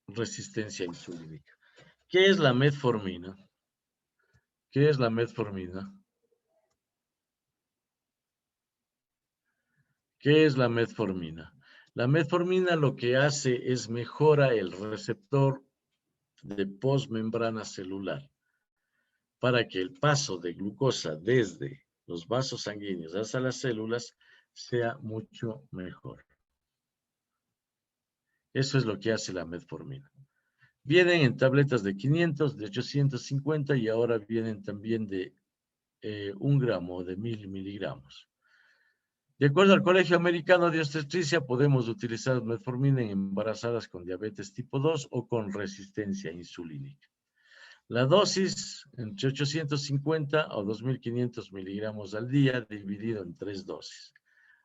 resistencia insulínica. ¿Qué es la metformina? ¿Qué es la metformina? ¿Qué es la metformina? La metformina lo que hace es mejora el receptor de postmembrana celular para que el paso de glucosa desde los vasos sanguíneos hasta las células sea mucho mejor. Eso es lo que hace la metformina. Vienen en tabletas de 500, de 850 y ahora vienen también de 1 gramo, de 1.000 miligramos. De acuerdo al Colegio Americano de Obstetricia, podemos utilizar metformina en embarazadas con diabetes tipo 2 o con resistencia insulínica. La dosis, entre 850 o 2.500 miligramos al día, dividido en 3 dosis,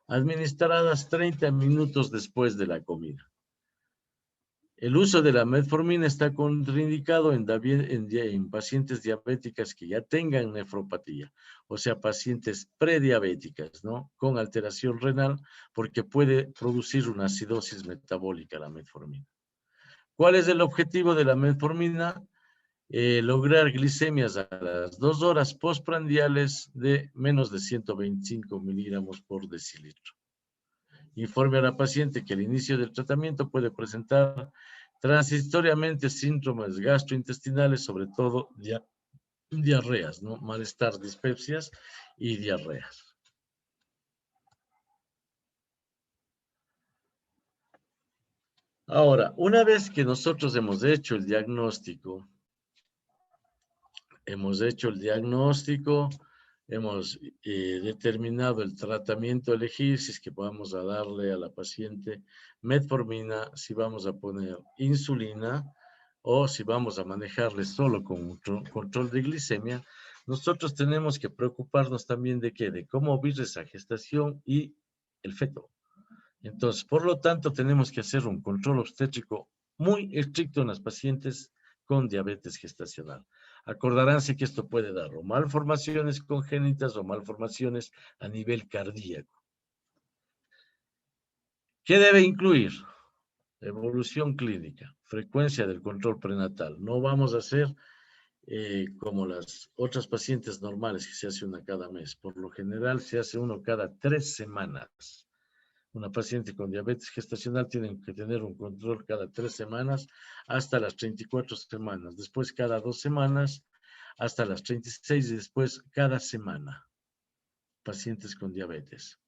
administradas 30 minutos después de la comida. El uso de la metformina está contraindicado en pacientes diabéticas que ya tengan nefropatía, o sea, pacientes prediabéticas, ¿no? Con alteración renal, porque puede producir una acidosis metabólica la metformina. ¿Cuál es el objetivo de la metformina? Lograr glicemias a las 2 horas postprandiales de menos de 125 miligramos por decilitro. Informe a la paciente que al inicio del tratamiento puede presentar transitoriamente síntomas gastrointestinales, sobre todo diarreas, ¿no? Malestar, dispepsias y diarreas. Ahora, una vez que nosotros hemos hecho el diagnóstico, hemos determinado el tratamiento a elegir, si es que vamos a darle a la paciente metformina, si vamos a poner insulina o si vamos a manejarle solo con control de glicemia. Nosotros tenemos que preocuparnos también de qué, de cómo vivir esa gestación y el feto. Entonces, por lo tanto, tenemos que hacer un control obstétrico muy estricto en las pacientes con diabetes gestacional. Acordaránse que esto puede dar o malformaciones congénitas o malformaciones a nivel cardíaco. ¿Qué debe incluir? Evolución clínica, frecuencia del control prenatal. No vamos a hacer como las otras pacientes normales que se hace una cada mes. Por lo general se hace uno cada 3 semanas. Una paciente con diabetes gestacional tiene que tener un control cada 3 semanas hasta las 34 semanas. Después cada 2 semanas hasta las 36 y después cada semana. Pacientes con diabetes.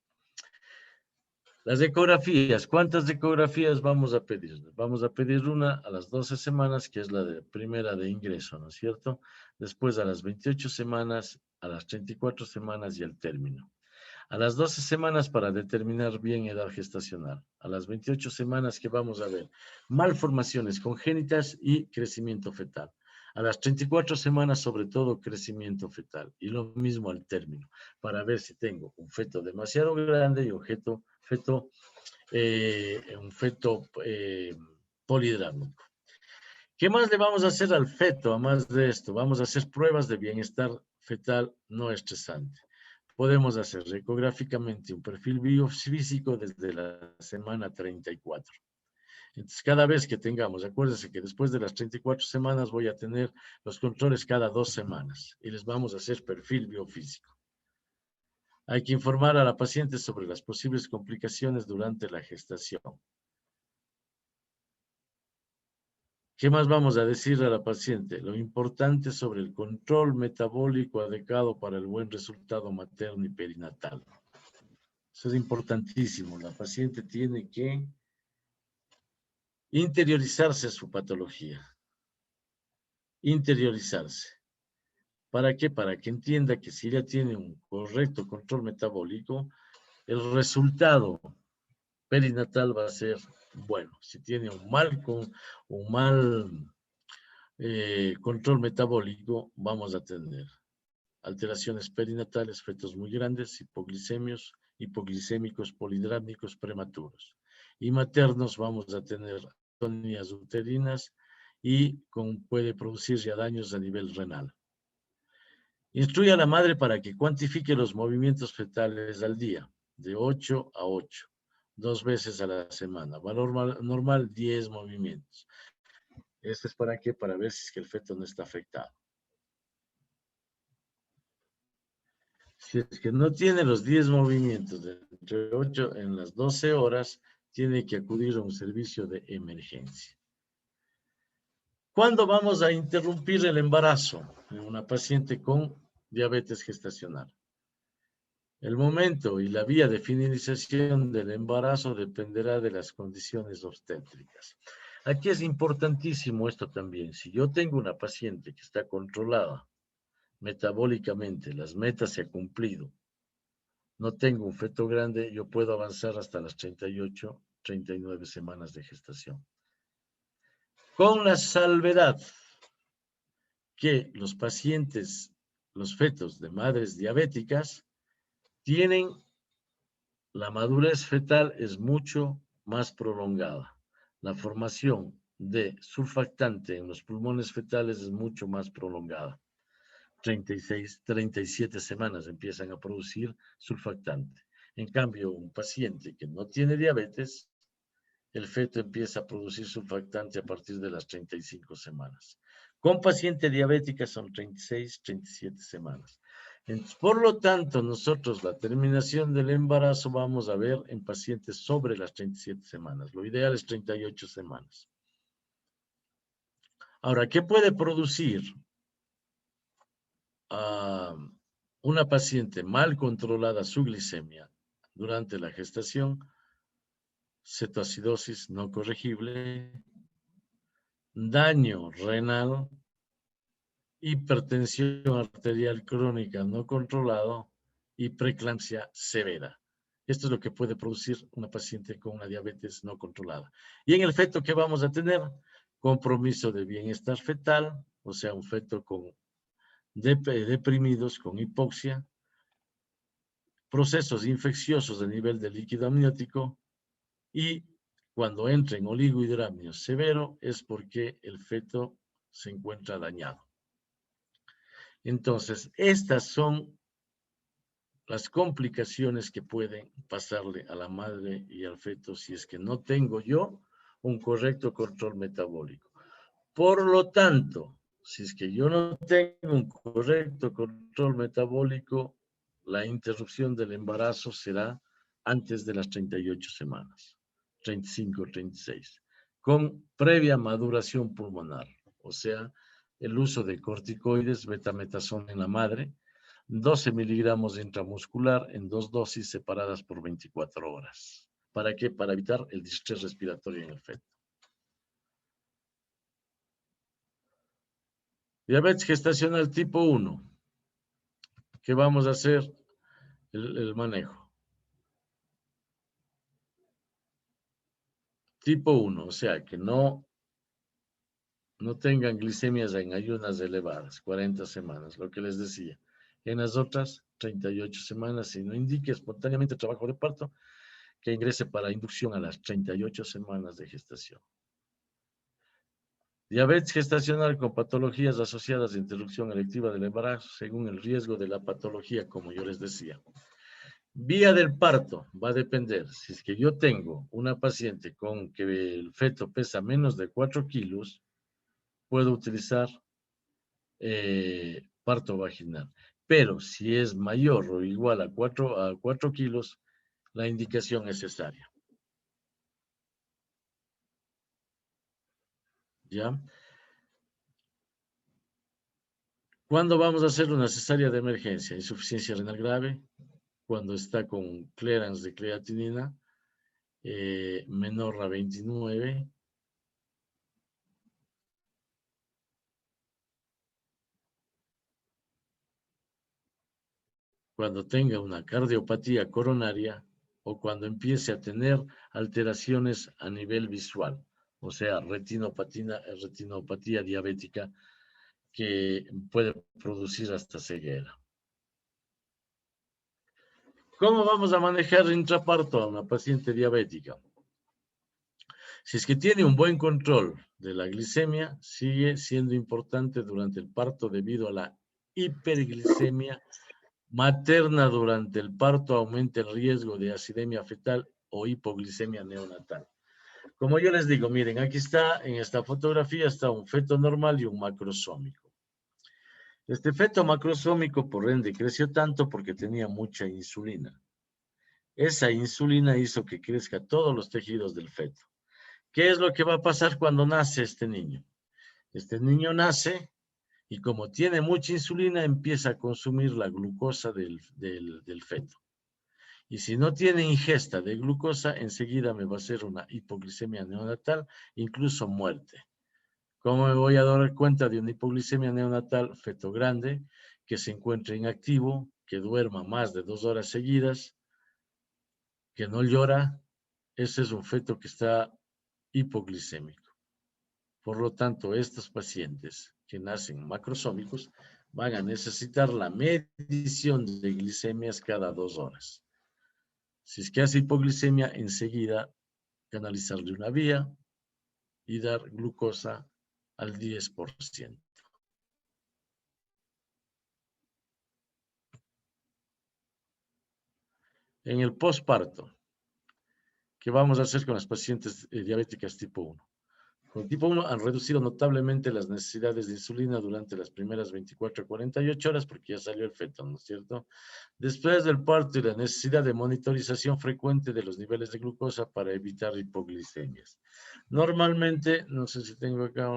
Las ecografías, ¿cuántas ecografías vamos a pedir? Vamos a pedir una a las 12 semanas, que es la primera de ingreso, ¿no es cierto? Después a las 28 semanas, a las 34 semanas y al término. A las 12 semanas para determinar bien edad gestacional. A las 28 semanas que vamos a ver malformaciones congénitas y crecimiento fetal. A las 34 semanas, sobre todo, crecimiento fetal. Y lo mismo al término, para ver si tengo un feto demasiado grande y un feto polidrámico. ¿Qué más le vamos a hacer al feto? Además de esto, vamos a hacer pruebas de bienestar fetal no estresante. Podemos hacer ecográficamente un perfil biofísico desde la semana 34. Entonces, cada vez que tengamos, acuérdense que después de las 34 semanas voy a tener los controles cada 2 semanas y les vamos a hacer perfil biofísico. Hay que informar a la paciente sobre las posibles complicaciones durante la gestación. ¿Qué más vamos a decir a la paciente? Lo importante sobre el control metabólico adecuado para el buen resultado materno y perinatal. Eso es importantísimo. La paciente tiene que interiorizarse a su patología. Interiorizarse. ¿Para qué? Para que entienda que si ella tiene un correcto control metabólico, el resultado perinatal va a ser bueno. Si tiene un mal control metabólico, vamos a tener alteraciones perinatales, fetos muy grandes, hipoglicémicos, polidrámicos, prematuros. Y maternos vamos a tener atonías uterinas y puede producir ya daños a nivel renal. Instruye a la madre para que cuantifique los movimientos fetales al día, de 8 a 8, 2 veces a la semana. Valor normal, 10 movimientos. ¿Esto es para qué? Para ver si es que el feto no está afectado. Si es que no tiene los 10 movimientos de entre 8 en las 12 horas, tiene que acudir a un servicio de emergencia. ¿Cuándo vamos a interrumpir el embarazo en una paciente con diabetes gestacional? El momento y la vía de finalización del embarazo dependerá de las condiciones obstétricas. Aquí es importantísimo esto también. Si yo tengo una paciente que está controlada metabólicamente, las metas se han cumplido, no tengo un feto grande, yo puedo avanzar hasta las 38, 39 semanas de gestación. Con la salvedad que los pacientes, los fetos de madres diabéticas, la madurez fetal es mucho más prolongada. La formación de surfactante en los pulmones fetales es mucho más prolongada. 36, 37 semanas empiezan a producir surfactante. En cambio, un paciente que no tiene diabetes, el feto empieza a producir surfactante a partir de las 35 semanas. Con paciente diabética son 36, 37 semanas. Entonces, por lo tanto, nosotros la terminación del embarazo vamos a ver en pacientes sobre las 37 semanas. Lo ideal es 38 semanas. Ahora, ¿qué puede producir una paciente mal controlada su glicemia durante la gestación? Cetoacidosis no corregible, daño renal, hipertensión arterial crónica no controlado y preeclampsia severa. Esto es lo que puede producir una paciente con una diabetes no controlada. Y en el feto, ¿qué vamos a tener? Compromiso de bienestar fetal, o sea, un feto con deprimidos, con hipoxia, procesos infecciosos a nivel del líquido amniótico y cuando entra en oligohidramnio severo es porque el feto se encuentra dañado. Entonces, estas son las complicaciones que pueden pasarle a la madre y al feto si es que no tengo yo un correcto control metabólico. Por lo tanto, si es que yo no tengo un correcto control metabólico, la interrupción del embarazo será antes de las 38 semanas, 35, 36, con previa maduración pulmonar, o sea, el uso de corticoides, betametasona en la madre, 12 miligramos intramuscular en 2 dosis separadas por 24 horas. ¿Para qué? Para evitar el distrés respiratorio en el feto. Diabetes gestacional tipo 1. ¿Qué vamos a hacer? El manejo. Tipo 1, o sea, que no tengan glicemias en ayunas elevadas, 40 semanas, lo que les decía. En las otras, 38 semanas, si no indique espontáneamente trabajo de parto, que ingrese para inducción a las 38 semanas de gestación. Diabetes gestacional con patologías asociadas a interrupción electiva del embarazo, según el riesgo de la patología, como yo les decía. Vía del parto va a depender. Si es que yo tengo una paciente con que el feto pesa menos de 4 kilos, puedo utilizar parto vaginal. Pero si es mayor o igual a 4 kilos, la indicación es cesárea. ¿Ya? ¿Cuándo vamos a hacer una cesárea de emergencia? Insuficiencia renal grave, cuando está con clearance de creatinina menor a 29, cuando tenga una cardiopatía coronaria o cuando empiece a tener alteraciones a nivel visual, o sea, retinopatía diabética que puede producir hasta ceguera. ¿Cómo vamos a manejar intraparto a una paciente diabética? Si es que tiene un buen control de la glicemia, sigue siendo importante durante el parto debido a la hiperglicemia materna durante el parto aumenta el riesgo de acidemia fetal o hipoglicemia neonatal. Como yo les digo, miren, aquí está, en esta fotografía está un feto normal y un macrosómico. Este feto macrosómico, por ende, creció tanto porque tenía mucha insulina. Esa insulina hizo que crezca todos los tejidos del feto. ¿Qué es lo que va a pasar cuando nace este niño? Este niño nace y como tiene mucha insulina, empieza a consumir la glucosa del feto. Y si no tiene ingesta de glucosa, enseguida me va a hacer una hipoglicemia neonatal, incluso muerte. ¿Cómo me voy a dar cuenta de una hipoglicemia neonatal? Feto grande, que se encuentre inactivo, que duerma más de 2 horas seguidas, que no llora. Ese es un feto que está hipoglicémico. Por lo tanto, estos pacientes que nacen macrosómicos van a necesitar la medición de glicemias cada 2 horas. Si es que hace hipoglicemia, enseguida canalizarle una vía y dar glucosa al 10%. En el posparto, ¿qué vamos a hacer con las pacientes diabéticas tipo 1? Con tipo 1 han reducido notablemente las necesidades de insulina durante las primeras 24 a 48 horas porque ya salió el feto, ¿no es cierto? Después del parto y la necesidad de monitorización frecuente de los niveles de glucosa para evitar hipoglicemias. Normalmente, no sé si tengo acá...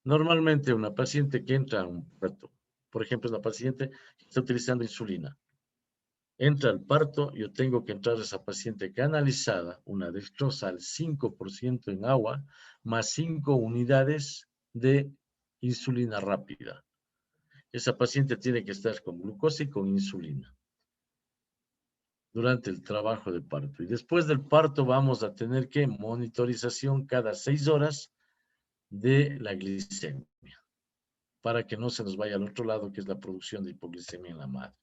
Normalmente una paciente que entra a un parto, por ejemplo, una paciente que está utilizando insulina, entra al parto, yo tengo que entrar a esa paciente canalizada, una dextrosa al 5% en agua, más 5 unidades de insulina rápida. Esa paciente tiene que estar con glucosa y con insulina durante el trabajo de parto. Y después del parto vamos a tener que monitorización cada 6 horas de la glicemia, para que no se nos vaya al otro lado, que es la producción de hipoglicemia en la madre.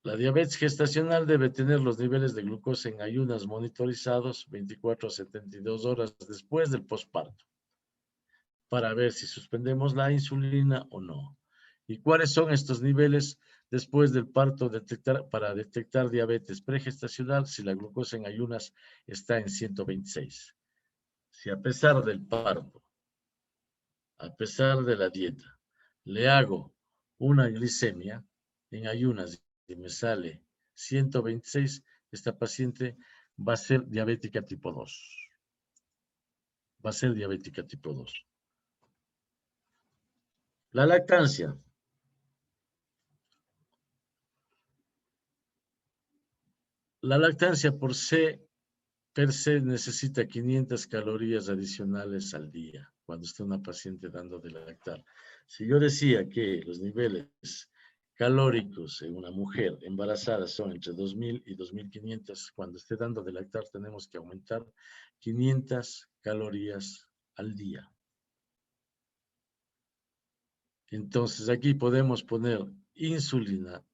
La diabetes gestacional debe tener los niveles de glucosa en ayunas monitorizados 24 a 72 horas después del posparto. para ver si suspendemos la insulina o no. ¿Y cuáles son estos niveles después del parto para detectar diabetes pregestacional si la glucosa en ayunas está en 126? Si a pesar del parto, a pesar de la dieta, le hago una glicemia en ayunas y me sale 126, esta paciente va a ser diabética tipo 2. Va a ser diabética tipo 2. La lactancia. La lactancia per se necesita 500 calorías adicionales al día cuando está una paciente dando de lactar. Si yo decía que los niveles calóricos en una mujer embarazada son entre 2.000 y 2.500, cuando esté dando de lactar tenemos que aumentar 500 calorías al día. Entonces aquí podemos poner insulina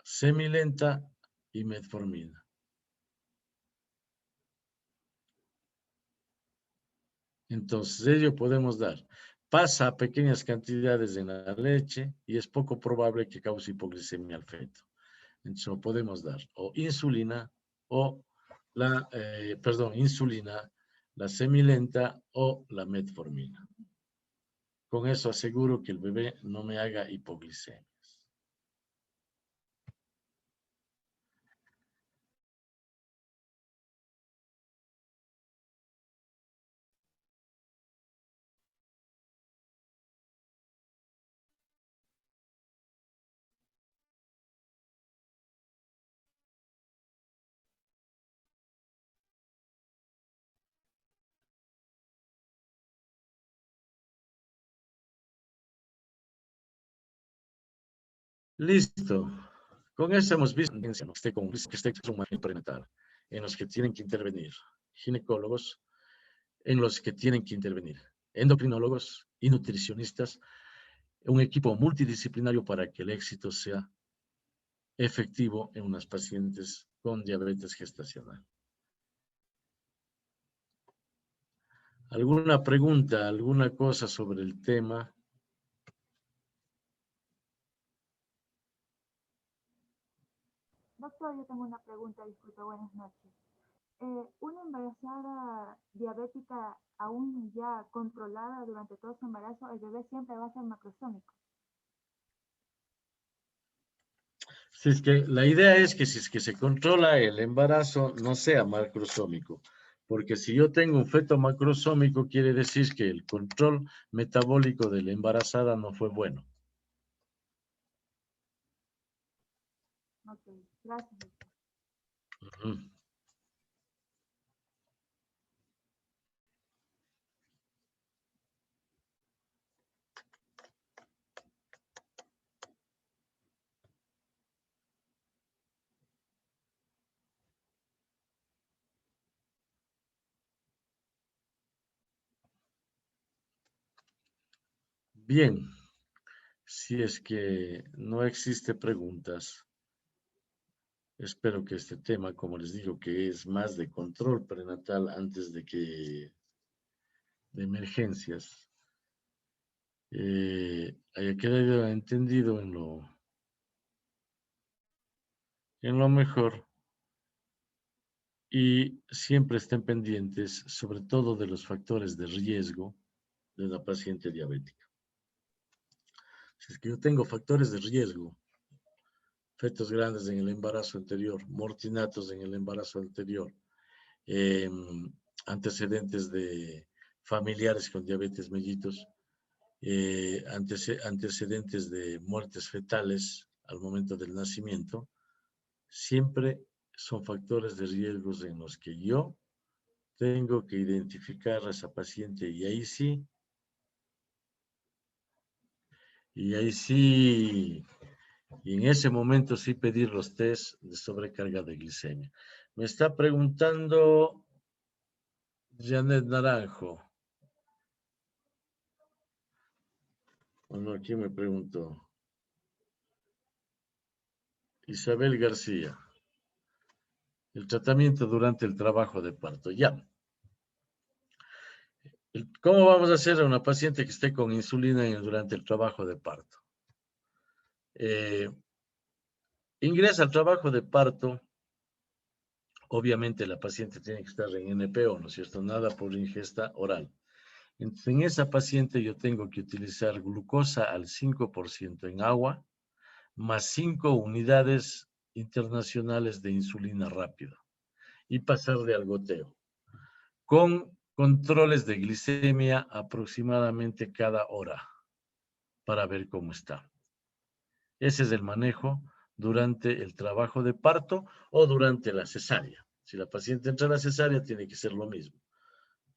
semilenta y metformina. Entonces, ello podemos dar. Pasa a pequeñas cantidades en la leche y es poco probable que cause hipoglicemia al feto. Entonces, lo podemos dar o insulina o insulina, la semilenta o la metformina. Con eso aseguro que el bebé no me haga hipoglicemia. Listo. Con eso hemos visto que esté con un prenatal, en los que tienen que intervenir ginecólogos, en los que tienen que intervenir endocrinólogos y nutricionistas, un equipo multidisciplinario para que el éxito sea efectivo en unas pacientes con diabetes gestacional. ¿Alguna pregunta, alguna cosa sobre el tema? Doctor, yo tengo una pregunta, disculpe, buenas noches. ¿Una embarazada diabética aún ya controlada durante todo su embarazo, el bebé siempre va a ser macrosómico? Si es que la idea es que si es que se controla el embarazo, no sea macrosómico, porque si yo tengo un feto macrosómico, quiere decir que el control metabólico de la embarazada no fue bueno. Ok, gracias, doctor. Ujú. Bien, si es que no existe preguntas, espero que este tema, como les digo, que es más de control prenatal antes de que de emergencias, haya quedado entendido en lo mejor y siempre estén pendientes, sobre todo de los factores de riesgo de la paciente diabética. Si es que yo tengo factores de riesgo, fetos grandes en el embarazo anterior, mortinatos en el embarazo anterior, eh, antecedentes de familiares con diabetes mellitus, antecedentes de muertes fetales al momento del nacimiento, siempre son factores de riesgos en los que yo tengo que identificar a esa paciente y ahí sí, y en ese momento sí pedir los test de sobrecarga de glicemia. Me está preguntando Janet Naranjo. Bueno, aquí me preguntó. Isabel García. El tratamiento durante el trabajo de parto. Ya. ¿Cómo vamos a hacer a una paciente que esté con insulina durante el trabajo de parto? Ingresa al trabajo de parto. Obviamente la paciente tiene que estar en NPO, ¿no es cierto? Nada por ingesta oral. Entonces, en esa paciente yo tengo que utilizar glucosa al 5% en agua, más 5 unidades internacionales de insulina rápida y pasar de al goteo, con controles de glicemia aproximadamente cada hora para ver cómo está. Ese es el manejo durante el trabajo de parto o durante la cesárea. Si la paciente entra a la cesárea, tiene que ser lo mismo.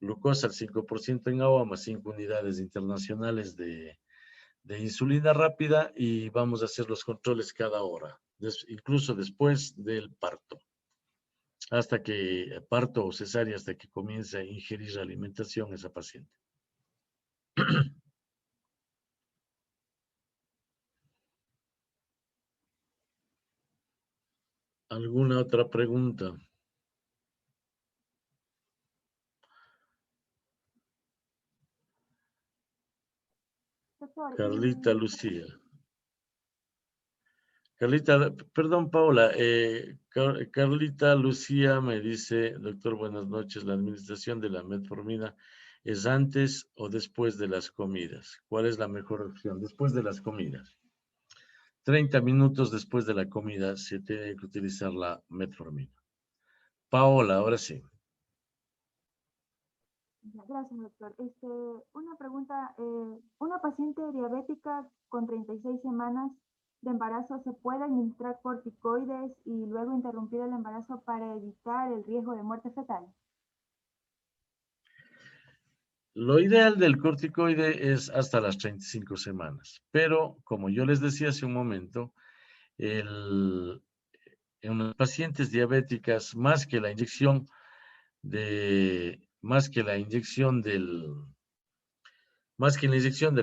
Glucosa al 5% en agua, más 5 unidades internacionales de insulina rápida y vamos a hacer los controles cada hora, incluso después del parto, hasta que parto o cesárea, hasta que comience a ingerir alimentación esa paciente. ¿Alguna otra pregunta? Doctor, Carlita Lucía. Carlita, perdón, Paula, Carlita Lucía me dice, doctor, buenas noches, la administración de la metformina es antes o después de las comidas. ¿Cuál es la mejor opción? Después de las comidas. 30 minutos después de la comida se tiene que utilizar la metformina. Paola, ahora sí. gracias, doctor. Una pregunta, ¿una paciente diabética con 36 semanas de embarazo se puede administrar corticoides y luego interrumpir el embarazo para evitar el riesgo de muerte fetal? Lo ideal del corticoide es hasta las 35 semanas, pero como yo les decía hace un momento, en las pacientes diabéticas, más que la inyección del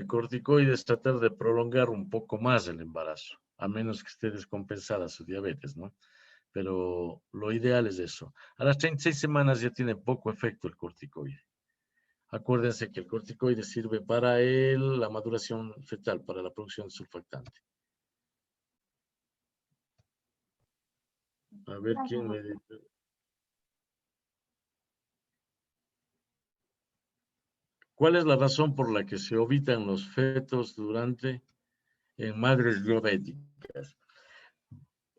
corticoide es tratar de prolongar un poco más el embarazo, a menos que esté descompensada su diabetes, ¿no? Pero lo ideal es eso. A las 36 semanas ya tiene poco efecto el corticoide. Acuérdense que el corticoide sirve para la maduración fetal, para la producción de surfactante. A ver Gracias, quién me doctor. dice. ¿Cuál es la razón por la que se evitan los fetos en madres diabéticas?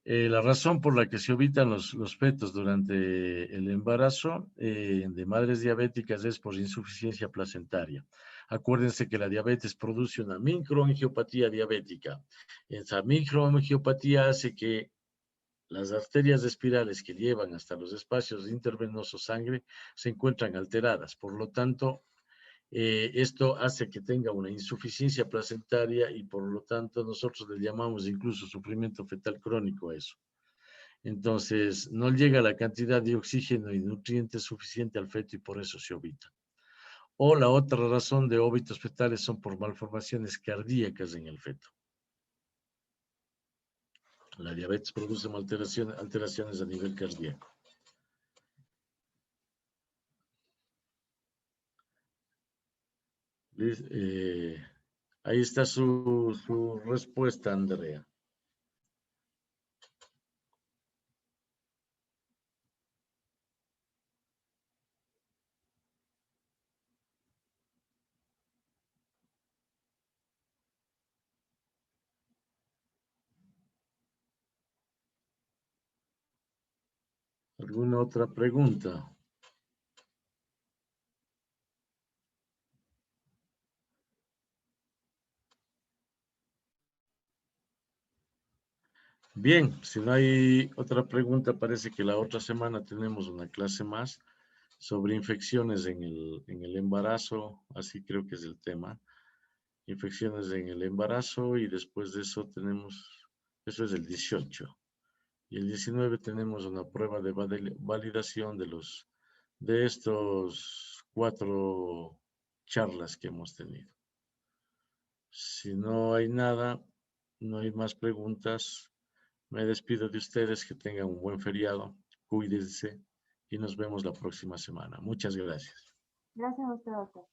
La razón por la que se evitan los fetos durante el embarazo de madres diabéticas es por insuficiencia placentaria. Acuérdense que la diabetes produce una microangiopatía diabética. Esa microangiopatía hace que las arterias espirales que llevan hasta los espacios intravenosos sangre se encuentran alteradas. Por lo tanto, esto hace que tenga una insuficiencia placentaria y por lo tanto nosotros le llamamos incluso sufrimiento fetal crónico a eso. Entonces, no llega la cantidad de oxígeno y nutrientes suficiente al feto y por eso se ovita. O la otra razón de óbitos fetales son por malformaciones cardíacas en el feto. La diabetes produce alteraciones a nivel cardíaco. Ahí está su respuesta, Andrea. ¿Alguna otra pregunta? Bien, si no hay otra pregunta, parece que la otra semana tenemos una clase más sobre infecciones en el embarazo, así creo que es el tema. Infecciones en el embarazo y después de eso eso es el 18. Y el 19 tenemos una prueba de validación de estos 4 charlas que hemos tenido. Si no hay nada, no hay más preguntas, me despido de ustedes, que tengan un buen feriado, cuídense y nos vemos la próxima semana. Muchas gracias. Gracias a usted, doctor.